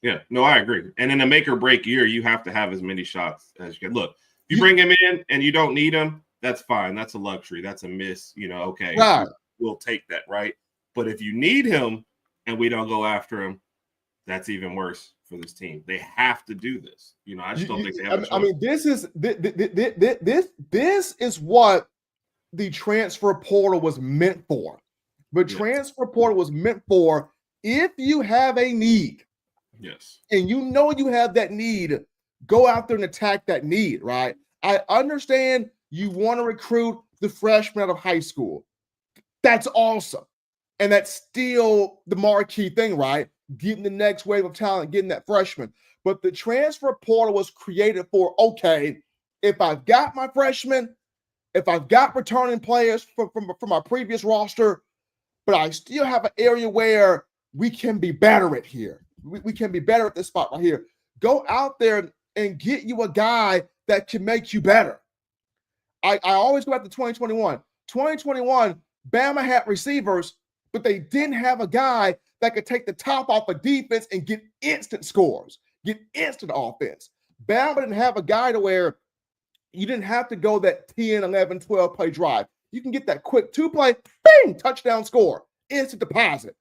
Speaker 2: Yeah, no, I agree. And in a make or break year, you have to have as many shots as you can. Look, if you bring him in and you don't need him, that's fine. That's a luxury. That's a miss. Okay,
Speaker 1: right.
Speaker 2: We'll take that, right? But if you need him and we don't go after him, that's even worse for this team. They have to do this. I just don't think they have a choice.
Speaker 1: I mean, this is what the transfer portal was meant for. The transfer portal was meant for if you have a need.
Speaker 2: Yes.
Speaker 1: And you have that need, go out there and attack that need, right? I understand you want to recruit the freshman out of high school. That's awesome. And that's still the marquee thing, right? Getting the next wave of talent, getting that freshman. But the transfer portal was created for, okay, if I've got my freshmen, if I've got returning players from our previous roster, but I still have an area where we can be better at here. We can be better at this spot right here. Go out there and get you a guy that can make you better. I always go back to 2021. 2021, Bama had receivers, but they didn't have a guy that could take the top off of defense and get instant scores, get instant offense. Bama didn't have a guy to where you didn't have to go that 10, 11, 12 play drive. You can get that quick 2-play, bing, touchdown score, instant deposit.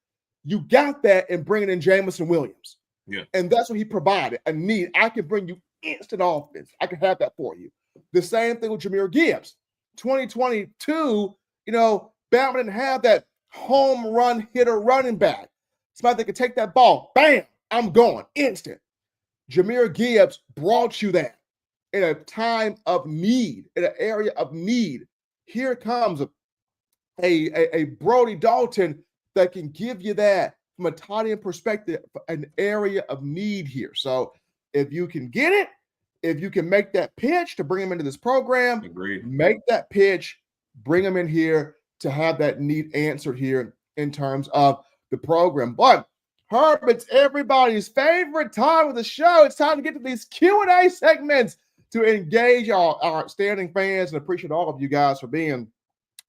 Speaker 1: You got that in bringing in Jamison Williams.
Speaker 2: Yeah.
Speaker 1: And that's what he provided, a need. I can bring you instant offense. I can have that for you. The same thing with Jahmyr Gibbs. 2022, Bama didn't have that home run hitter running back. Somebody that could take that ball, bam, I'm going, instant. Jahmyr Gibbs brought you that in a time of need, in an area of need. Here comes a Brody Dalton that can give you that from a tight end perspective, an area of need here. So if you can get it, if you can make that pitch to bring him into this program,
Speaker 2: Agreed.
Speaker 1: Make that pitch, bring him in here to have that need answered here in terms of the program. But Herb, it's everybody's favorite time of the show. It's time to get to these Q&A segments to engage our outstanding fans, and appreciate all of you guys for being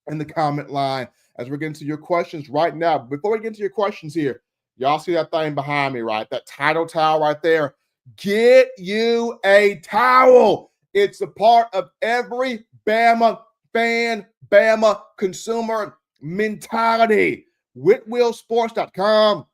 Speaker 1: in the comment line as we're getting to your questions right now. Before we get into your questions here, y'all see that thing behind me, right? That title towel right there. Get you a towel. It's a part of every Bama fan, Bama consumer mentality. WhitwillSports.com.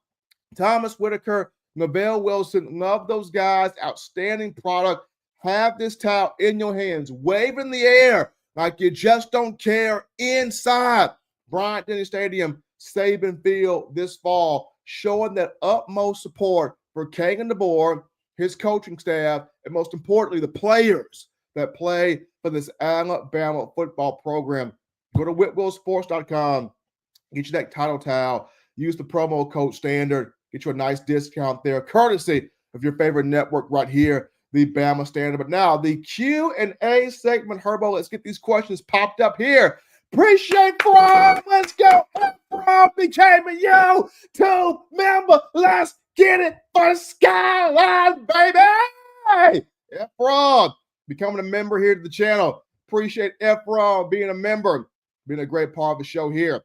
Speaker 1: Thomas Whitaker, Novell Wilson, love those guys. Outstanding product. Have this towel in your hands, wave in the air like you just don't care inside Bryant-Denny Stadium, Saban Field this fall, showing that utmost support for Kalen DeBoer, his coaching staff, and most importantly, the players that play for this Alabama football program. Go to WhitwillSports.com, get you that title towel, use the promo code STANDARD, get you a nice discount there, courtesy of your favorite network right here, the Bama Standard. But now the Q&A segment, Herbo, let's get these questions popped up here. Appreciate From. Let's go. From became a U2 member. Let's get it for Skyline, baby. Efron, becoming a member here to the channel. Appreciate Efron being a member, being a great part of the show here.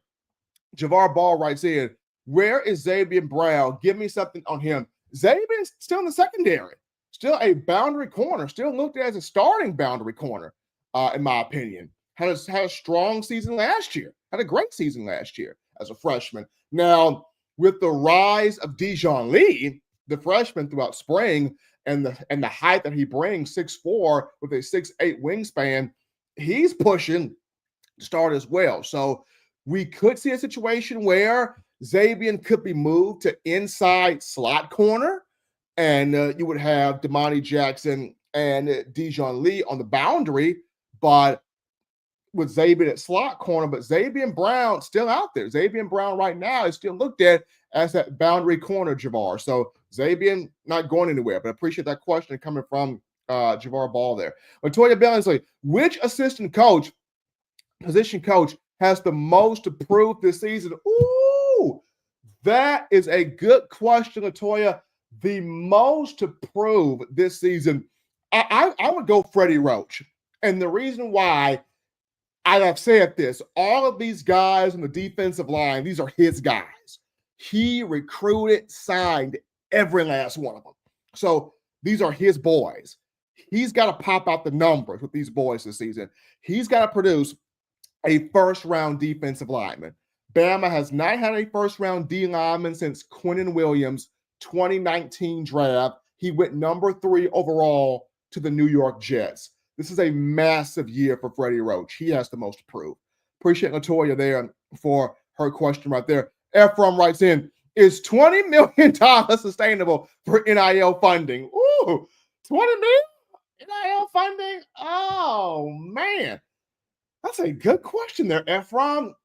Speaker 1: Javar Ball writes in, where is Xavier Brown? Give me something on him. Xavier's still in the secondary. Still a boundary corner, still looked at as a starting boundary corner, in my opinion. Had a strong season last year. Had a great season last year as a freshman. Now, with the rise of Dijon Lee, the freshman throughout spring, and the height that he brings, 6'4", with a 6'8" wingspan, he's pushing to start as well. So we could see a situation where Xavier could be moved to inside slot corner, and you would have Damani Jackson and Dijon Lee on the boundary, but with Xavier at slot corner, but Xavier Brown still out there. Xavier Brown right now is still looked at as that boundary corner, Javar. So Xavier not going anywhere, but I appreciate that question coming from Javar Ball there. Latoya Billingsley, which assistant coach, position coach, has the most to prove this season? Ooh, that is a good question, Latoya. The most to prove this season, I would go Freddie Roach. And the reason why I have said this, all of these guys on the defensive line, these are his guys. He recruited, signed every last one of them. So these are his boys. He's got to pop out the numbers with these boys this season. He's got to produce a first-round defensive lineman. Bama has not had a first-round D lineman since Quinnen Williams' 2019 draft. He went number 3 overall to the New York Jets. This is a massive year for Freddie Roach. He has the most to prove. Appreciate Latoya there for her question right there. Ephraim writes in, is $20 million sustainable for NIL funding? Ooh, $20 million NIL funding? Oh, man. That's a good question there, Ephraim.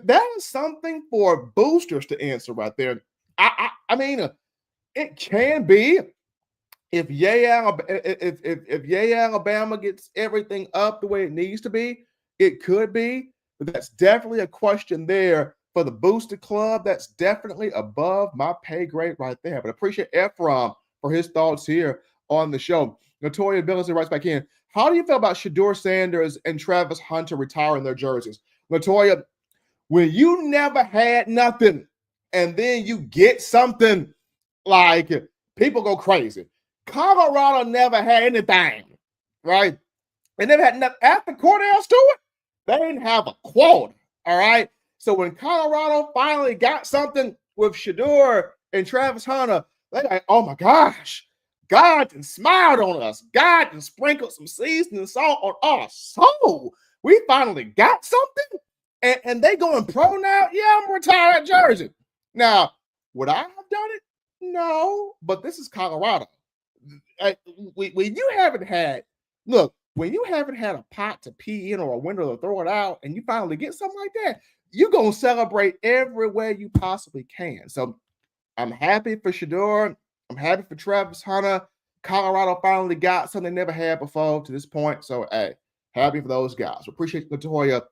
Speaker 1: That is something for boosters to answer right there. I mean, it can be. if Alabama gets everything up the way it needs to be, it could be, but that's definitely a question there for the Booster Club. That's definitely above my pay grade right there. But appreciate Ephraim for his thoughts here on the show. Latoya Billingsley writes back in, how do you feel about Shedeur Sanders and Travis Hunter retiring their jerseys? Latoya, when you never had nothing and then you get something, like people go crazy. Colorado never had anything, right? They never had nothing. After Cordell Stewart, they didn't have a quota, all right? So when Colorado finally got something with Shedeur and Travis Hunter, they're like, oh my gosh, God done smiled on us. God done sprinkled some seasoning salt on our soul. We finally got something, and they going pro now? Yeah, I'm retired jersey. Now, would I have done it? No, but this is Colorado. When you haven't had a pot to pee in or a window to throw it out, and you finally get something like that, you're going to celebrate everywhere you possibly can. So I'm happy for Shedeur. I'm happy for Travis Hunter. Colorado finally got something they never had before to this point. So, hey, happy for those guys. Appreciate Latoya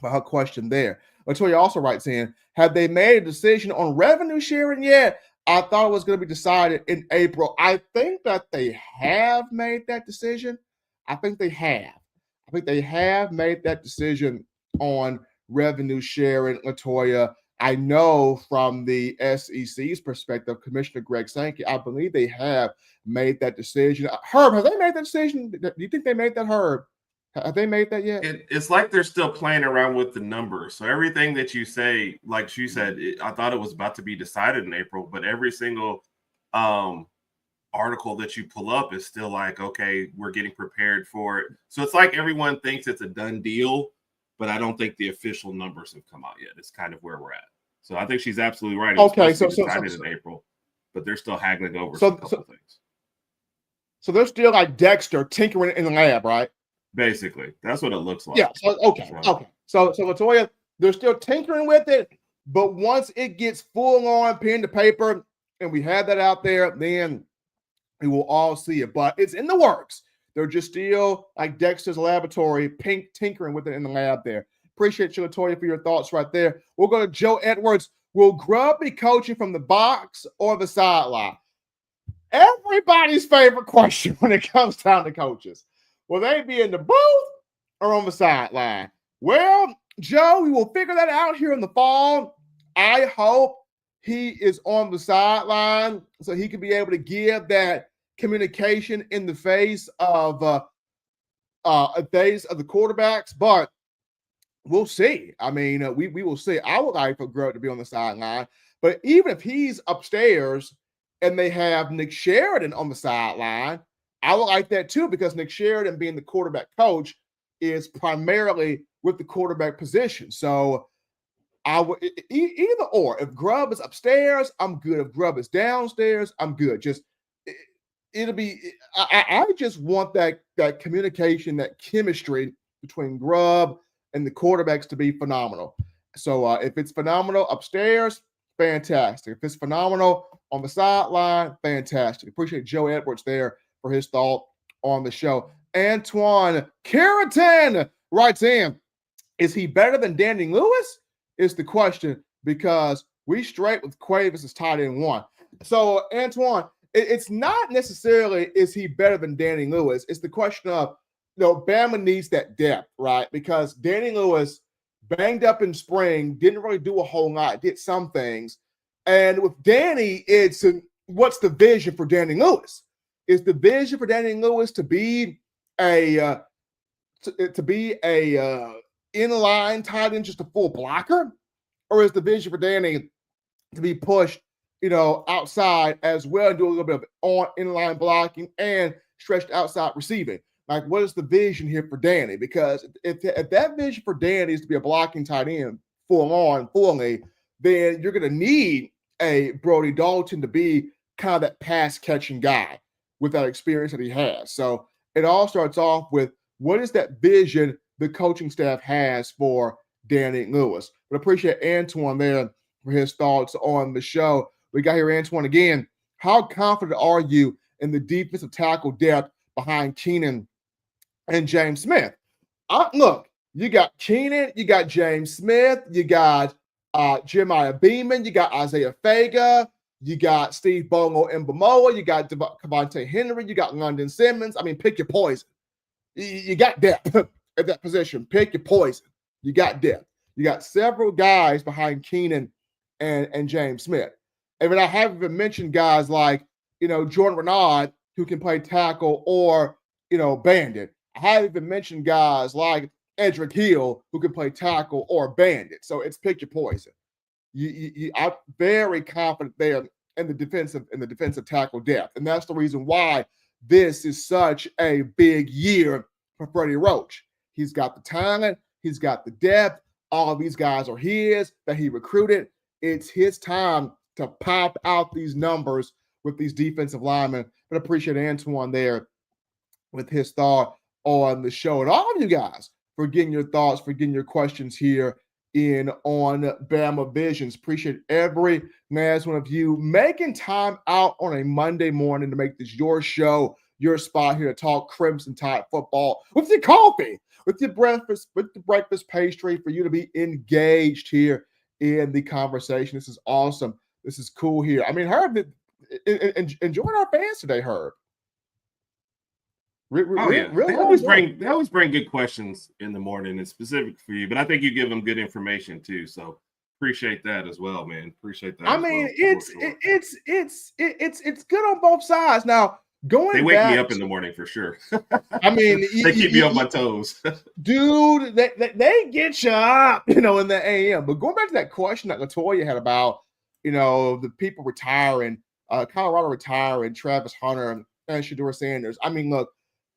Speaker 1: for her question there. Latoya also writes in, have they made a decision on revenue sharing yet? I thought it was going to be decided in April. I think that they have made that decision. I think they have made that decision on revenue sharing, Latoya. I know from the SEC's perspective, Commissioner Greg Sankey, I believe they have made that decision. Herb, have they made that decision? Do you think they made that, Herb? Have they made that yet?
Speaker 2: It's like they're still playing around with the numbers. So everything that you say, like she said, I thought it was about to be decided in April, but every single article that you pull up is still like, okay, we're getting prepared for it. So it's like everyone thinks it's a done deal, but I don't think the official numbers have come out yet. It's kind of where we're at. So I think she's absolutely right.
Speaker 1: Okay, so
Speaker 2: decided in April, but they're still haggling over some couple things.
Speaker 1: So they're still like Dexter tinkering in the lab, right?
Speaker 2: Basically, that's what it looks like.
Speaker 1: Yeah. Okay. So Latoya, they're still tinkering with it, but once it gets full on pen to paper, and we have that out there, then we will all see it. But it's in the works. They're just still like Dexter's laboratory, tinkering with it in the lab there. Appreciate you, Latoya, for your thoughts right there. We'll go to Joe Edwards. Will Grubb be coaching from the box or the sideline? Everybody's favorite question when it comes down to coaches. Will they be in the booth or on the sideline? Well, Joe, we will figure that out here in the fall. I hope he is on the sideline so he can be able to give that communication in the face of the quarterbacks, but we'll see. I mean, we will see. I would like for Grubb to be on the sideline, but even if he's upstairs and they have Nick Sheridan on the sideline, I would like that too, because Nick Sheridan, being the quarterback coach, is primarily with the quarterback position. So I would either or. If Grubb is upstairs, I'm good. If Grubb is downstairs, I'm good. It'll be. I just want that communication, that chemistry between Grubb and the quarterbacks to be phenomenal. So if it's phenomenal upstairs, fantastic. If it's phenomenal on the sideline, fantastic. Appreciate Joe Edwards there for his thought on the show. Antoine Carrington writes in, is he better than Danny Lewis? Is the question, because we straight with Quavis as tight end one. So, Antoine, it's not necessarily is he better than Danny Lewis. It's the question of, Bama needs that depth, right? Because Danny Lewis banged up in spring, didn't really do a whole lot, did some things. And with Danny, it's what's the vision for Danny Lewis? Is the vision for Danny Lewis to be a inline tight end, just a full blocker? Or is the vision for Danny to be pushed, outside as well and do a little bit of inline blocking and stretched outside receiving? Like, what is the vision here for Danny? Because if that vision for Danny is to be a blocking tight end fully, then you're going to need a Brody Dalton to be kind of that pass-catching guy with that experience that he has. So it all starts off with, what is that vision the coaching staff has for Danny Lewis? But appreciate Antoine there for his thoughts on the show. We got here Antoine again. How confident are you in the defensive tackle depth behind Keenan and James Smith. Look, you got Keenan, you got James Smith, you got Jeremiah Beeman, you got Isaiah Fega, you got Steve Bongo and Bamoa, you got Cavante Henry, you got London Simmons. I mean, pick your poison. You got depth at that position. Pick your poison. You got depth. You got several guys behind Keenan and James Smith. And then I haven't even mentioned guys like, Jordan Renaud, who can play tackle, or, bandit. I haven't even mentioned guys like Edric Hill, who can play tackle or bandit. So it's pick your poison. I'm very confident there in the defensive tackle depth. And that's the reason why this is such a big year for Freddie Roach. He's got the talent. He's got the depth. All of these guys are his that he recruited. It's his time to pop out these numbers with these defensive linemen. But I appreciate Antoine there with his thought on the show. And all of you guys for getting your thoughts, for getting your questions here on Bama Visions. Appreciate every last one of you making time out on a Monday morning to make this your show, your spot here to talk Crimson Tide football with your coffee, with your breakfast pastry, for you to be engaged here in the conversation. This is awesome. This is cool here. I mean, Herb, enjoying our fans today, Herb.
Speaker 2: Really, they always bring good questions in the morning, and specific for you. But I think you give them good information too. So appreciate that as well, man. Appreciate that.
Speaker 1: I mean, it's good on both sides. Now
Speaker 2: they wake me up in the morning for sure.
Speaker 1: I mean,
Speaker 2: they keep me on my toes,
Speaker 1: dude. They get you up, in the AM. But going back to that question that Latoya had about, the people retiring, Colorado retiring, Travis Hunter and Shedeur Sanders. I mean, look.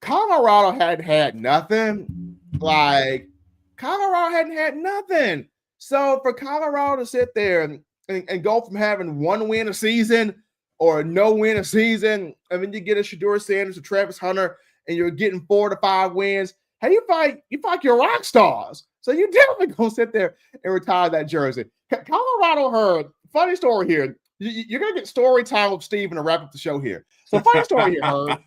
Speaker 1: Colorado hadn't had nothing. Colorado hadn't had nothing. So for Colorado to sit there and go from having one win a season or no win a season, and then you get a Shedeur Sanders or Travis Hunter, and you're getting 4 to 5 wins. Hey, you feel like you're rock stars. So you definitely gonna sit there and retire that jersey. Colorado heard. Funny story here. You're gonna get story time with Steve to wrap up the show here. So funny story here, Herb.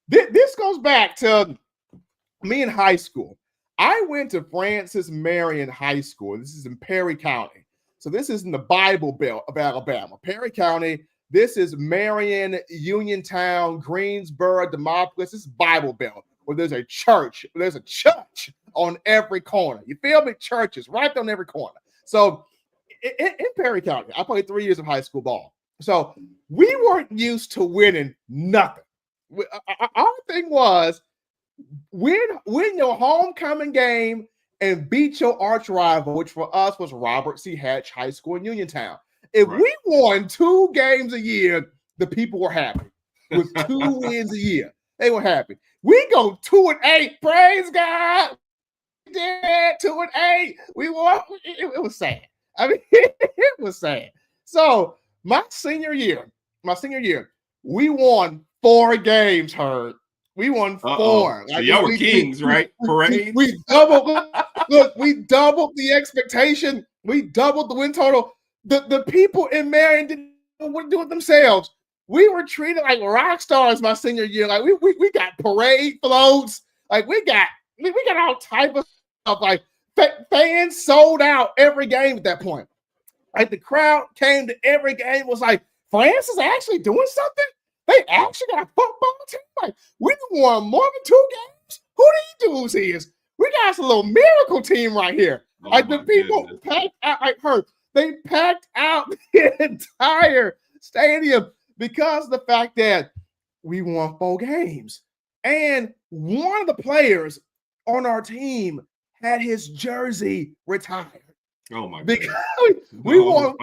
Speaker 1: This goes back to me in high school. I went to Francis Marion High School. This is in Perry County. So this is in the Bible Belt of Alabama. Perry County. This is Marion, Uniontown, Greensboro, Demopolis. This is Bible Belt, where there's a church. There's a church on every corner. You feel me? Churches right on every corner. So in Perry County, I played 3 years of high school ball. So we weren't used to winning nothing. Our thing was win your homecoming game and beat your arch rival, which for us was Robert C. Hatch High School in Uniontown. If we won 2 games a year, the people were happy. With 2 wins a year, they were happy. We go 2-8. Praise God. We did 2-8. We won. It was sad. I mean, it was sad. So my senior year, we won 4 games, Herb. We won 4.
Speaker 2: So y'all were kings, right? Parade.
Speaker 1: We doubled. Look, we doubled the expectation. We doubled the win total. The people in Marion didn't know what to do with themselves. We were treated like rock stars my senior year. Like we got parade floats. Like we got all type of stuff. Like fans sold out every game at that point. Like the crowd came to every game. Was like, France is actually doing something. They actually got a football team. Like, we won more than 2 games. Who these dudes is? We got a little miracle team right here. Like the people packed out. Like they packed out the entire stadium because of the fact that we won 4 games. And one of the players on our team had his jersey retired.
Speaker 2: Oh my God!
Speaker 1: Because we won.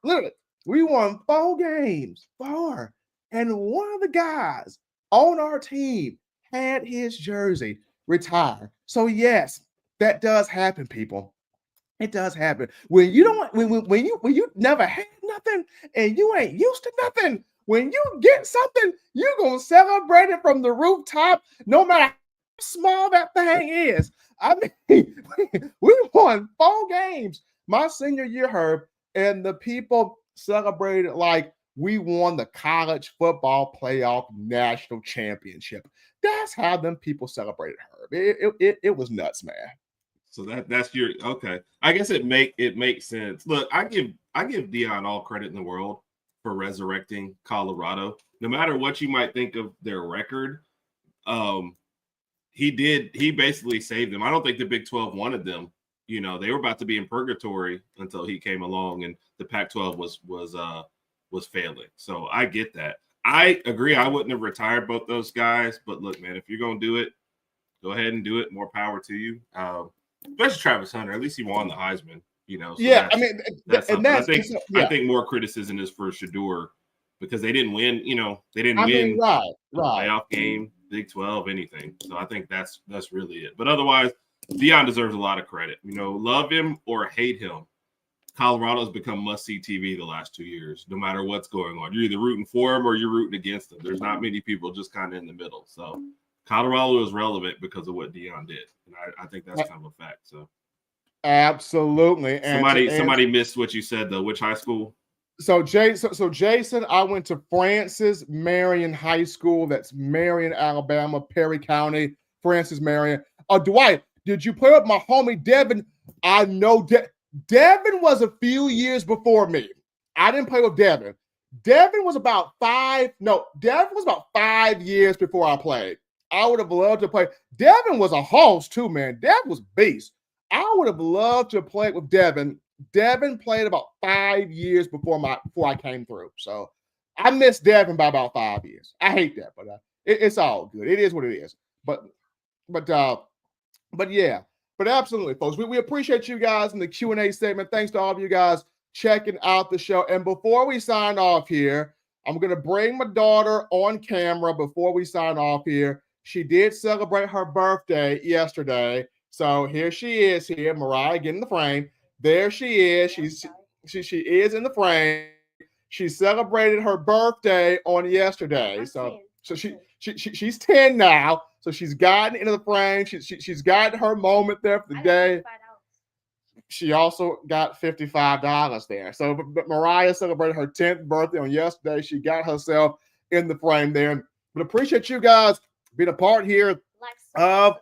Speaker 1: Literally. We won 4 games, 4. And one of the guys on our team had his jersey retired. So yes, that does happen, people. It does happen. When you don't, when you never had nothing and you ain't used to nothing, when you get something, you're gonna celebrate it from the rooftop, no matter how small that thing is. I mean, we won 4 games my senior year, Herb, and the people celebrated like we won the college football playoff national championship. That's how them people celebrated Herb. It was nuts, man.
Speaker 2: So that's your okay. I guess it makes sense. Look, I give Deion all credit in the world for resurrecting Colorado. No matter what you might think of their record, he basically saved them. I don't think the Big 12 wanted them. You know, they were about to be in purgatory until he came along, and the Pac-12 was failing. So I get that. I agree. I wouldn't have retired both those guys, but look, man, if you're gonna do it, go ahead and do it. More power to you. Especially Travis Hunter. At least he won the Heisman. You know. So
Speaker 1: yeah, I mean,
Speaker 2: I think more criticism is for Shedeur because they didn't win. You know, they didn't win
Speaker 1: right.
Speaker 2: playoff game, Big 12, anything. So I think that's really it. But otherwise, Deion deserves a lot of credit. You know, love him or hate him, Colorado's become must-see TV the last 2 years. No matter what's going on, you're either rooting for him or you're rooting against him. There's not many people just kind of in the middle. So Colorado is relevant because of what Deion did, and I think that's kind of a fact. So
Speaker 1: absolutely. And
Speaker 2: somebody missed what you said though. Which high school?
Speaker 1: So Jason, I went to Francis Marion High School. That's Marion, Alabama, Perry County. Francis Marion. Dwight, did you play with my homie Devin? I know Devin was a few years before me. I didn't play with Devin. Devin was about 5 years before I played. I would have loved to play. Devin was a host too, man. Devin was beast. I would have loved to play with Devin. Devin played about 5 years before I came through. So I missed Devin by about 5 years. I hate that, but it's all good. It is what it is. But yeah. But absolutely, folks, we appreciate you guys in the Q&A segment. Thanks to all of you guys checking out the show. And before we sign off here, I'm going to bring my daughter on camera before we sign off here. She did celebrate her birthday yesterday. So here she is here. Mariah, get in the frame. There she is. She is in the frame. She celebrated her birthday on yesterday. So she's 10 now. So she's gotten into the frame. She's gotten her moment there for the day. She also got $55 there. So but Mariah celebrated her 10th birthday on yesterday. She got herself in the frame there. But appreciate you guys being a part here of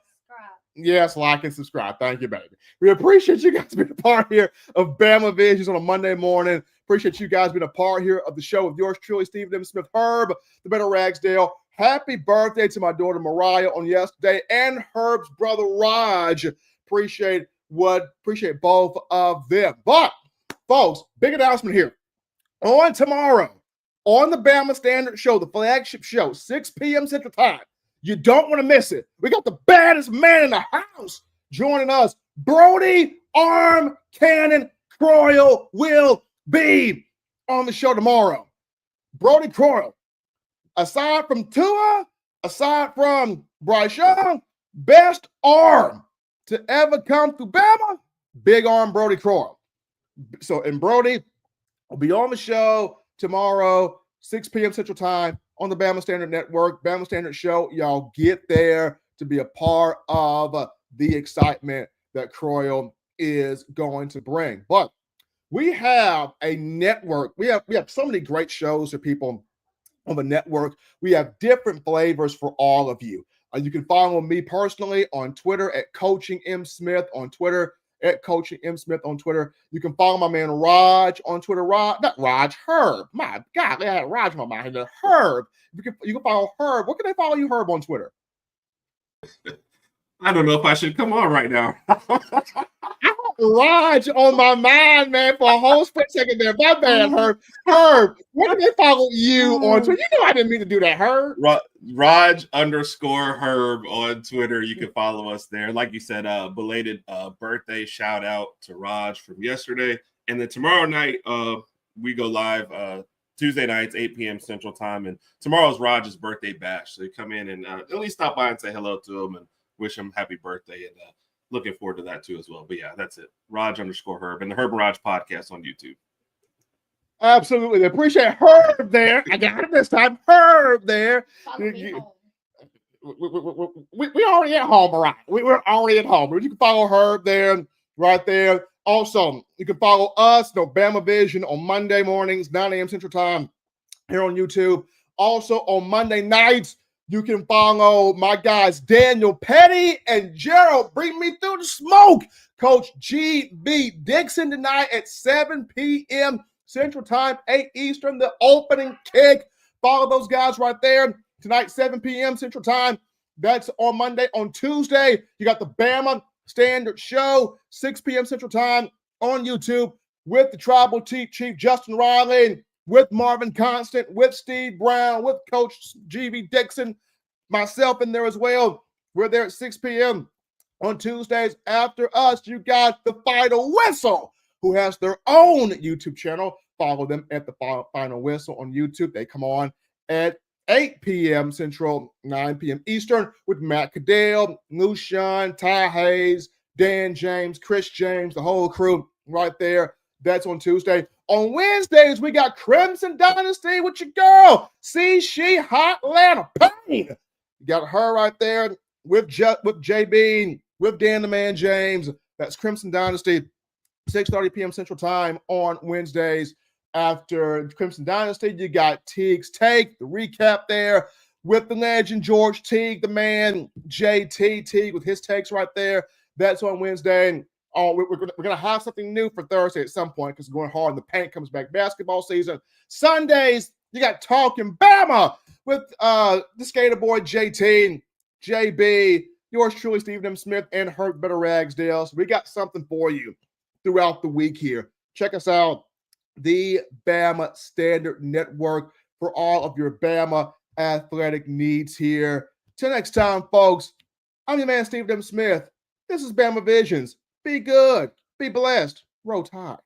Speaker 1: yes, like and subscribe. Thank you, baby. We appreciate you guys being a part here of Bama Visions on a Monday morning. Appreciate you guys being a part here of the show with yours truly, Steve M. Smith, Herb, the Better Ragsdale. Happy birthday to my daughter Mariah on yesterday and Herb's brother Raj. Appreciate both of them. But folks, big announcement here. On tomorrow, on the Bama Standard Show, the flagship show, 6 p.m. Central Time. You don't want to miss it. We got the baddest man in the house joining us. Brody Arm Cannon Croyle will be on the show tomorrow. Brody Croyle. Aside from Tua, aside from Bryce Young, best arm to ever come through Bama, big arm Brody Croyle. So, and Brody will be on the show tomorrow, 6 p.m. Central Time on the Bama Standard Network, Bama Standard Show. Y'all get there to be a part of the excitement that Croyle is going to bring. But we have a network. We have so many great shows for people on the network. We have different flavors for all of you. You can follow me personally on Twitter at Coaching M. Smith on Twitter, at Coaching M. Smith on Twitter. You can follow my man Raj on Twitter. Herb. My God, I had Raj in my mind. Herb. You can follow Herb. What can they follow you, Herb, on Twitter?
Speaker 2: I don't know if I should come on right now.
Speaker 1: Raj on my mind, man, for a whole split second there. My bad, Herb. Herb, where can they follow you on Twitter? You know I didn't mean to do that, Herb.
Speaker 2: Raj_Herb on Twitter. You can follow us there. Like you said, belated birthday shout out to Raj from yesterday. And then tomorrow night, we go live Tuesday nights, 8 p.m. Central Time. And tomorrow's Raj's birthday bash. So you come in and at least stop by and say hello to him and wish him happy birthday. And looking forward to that too as well. But yeah, that's it. Raj_Herb and the Herb and Raj podcast on YouTube.
Speaker 1: Absolutely. They appreciate Herb there. I got it this time. Herb there. We already at home, right? We're already at home. You can follow Herb there, right there. Also, you can follow us, Bama Vision, on Monday mornings, 9 a.m. Central Time. here on YouTube. Also on Monday nights, you can follow my guys Daniel Petty and Gerald Bring Me Through the Smoke. Coach G.B. Dixon tonight at 7 p.m. Central Time, 8 Eastern, the opening kick. Follow those guys right there. Tonight, 7 p.m. Central Time. That's on Monday. On Tuesday, you got the Bama Standard Show, 6 p.m. Central Time on YouTube with the Tribal Chief Justin Riley, with Marvin Constant, with Steve Brown, with Coach G.B. Dixon, myself in there as well. We're there at 6 p.m. on Tuesdays. After us, you got the Final Whistle, who has their own YouTube channel. Follow them at the Final Whistle on YouTube. They come on at 8 p.m. Central, 9 p.m. Eastern with Matt Cadell, Lucian, Ty Hayes, Dan James, Chris James, the whole crew right there. That's on Tuesday. On Wednesdays, we got Crimson Dynasty with your girl, She Hot Lana Payne. You got her right there with JB, with Dan the Man James. That's Crimson Dynasty, 6:30 p.m. Central Time on Wednesdays. After Crimson Dynasty, you got Teague's Take, the recap there with the legend George Teague, the man JT Teague with his takes right there. That's on Wednesday. We're going to have something new for Thursday at some point because going hard in the paint comes back basketball season. Sundays, you got Talking Bama with the skater boy JT, JB, yours truly, Stephen M. Smith, and Hurt Better Ragsdale. So we got something for you throughout the week here. Check us out, the Bama Standard Network, for all of your Bama athletic needs here. Till next time, folks, I'm your man, Steve M. Smith. This is Bama Visions. Be good. Be blessed. Roll Tide.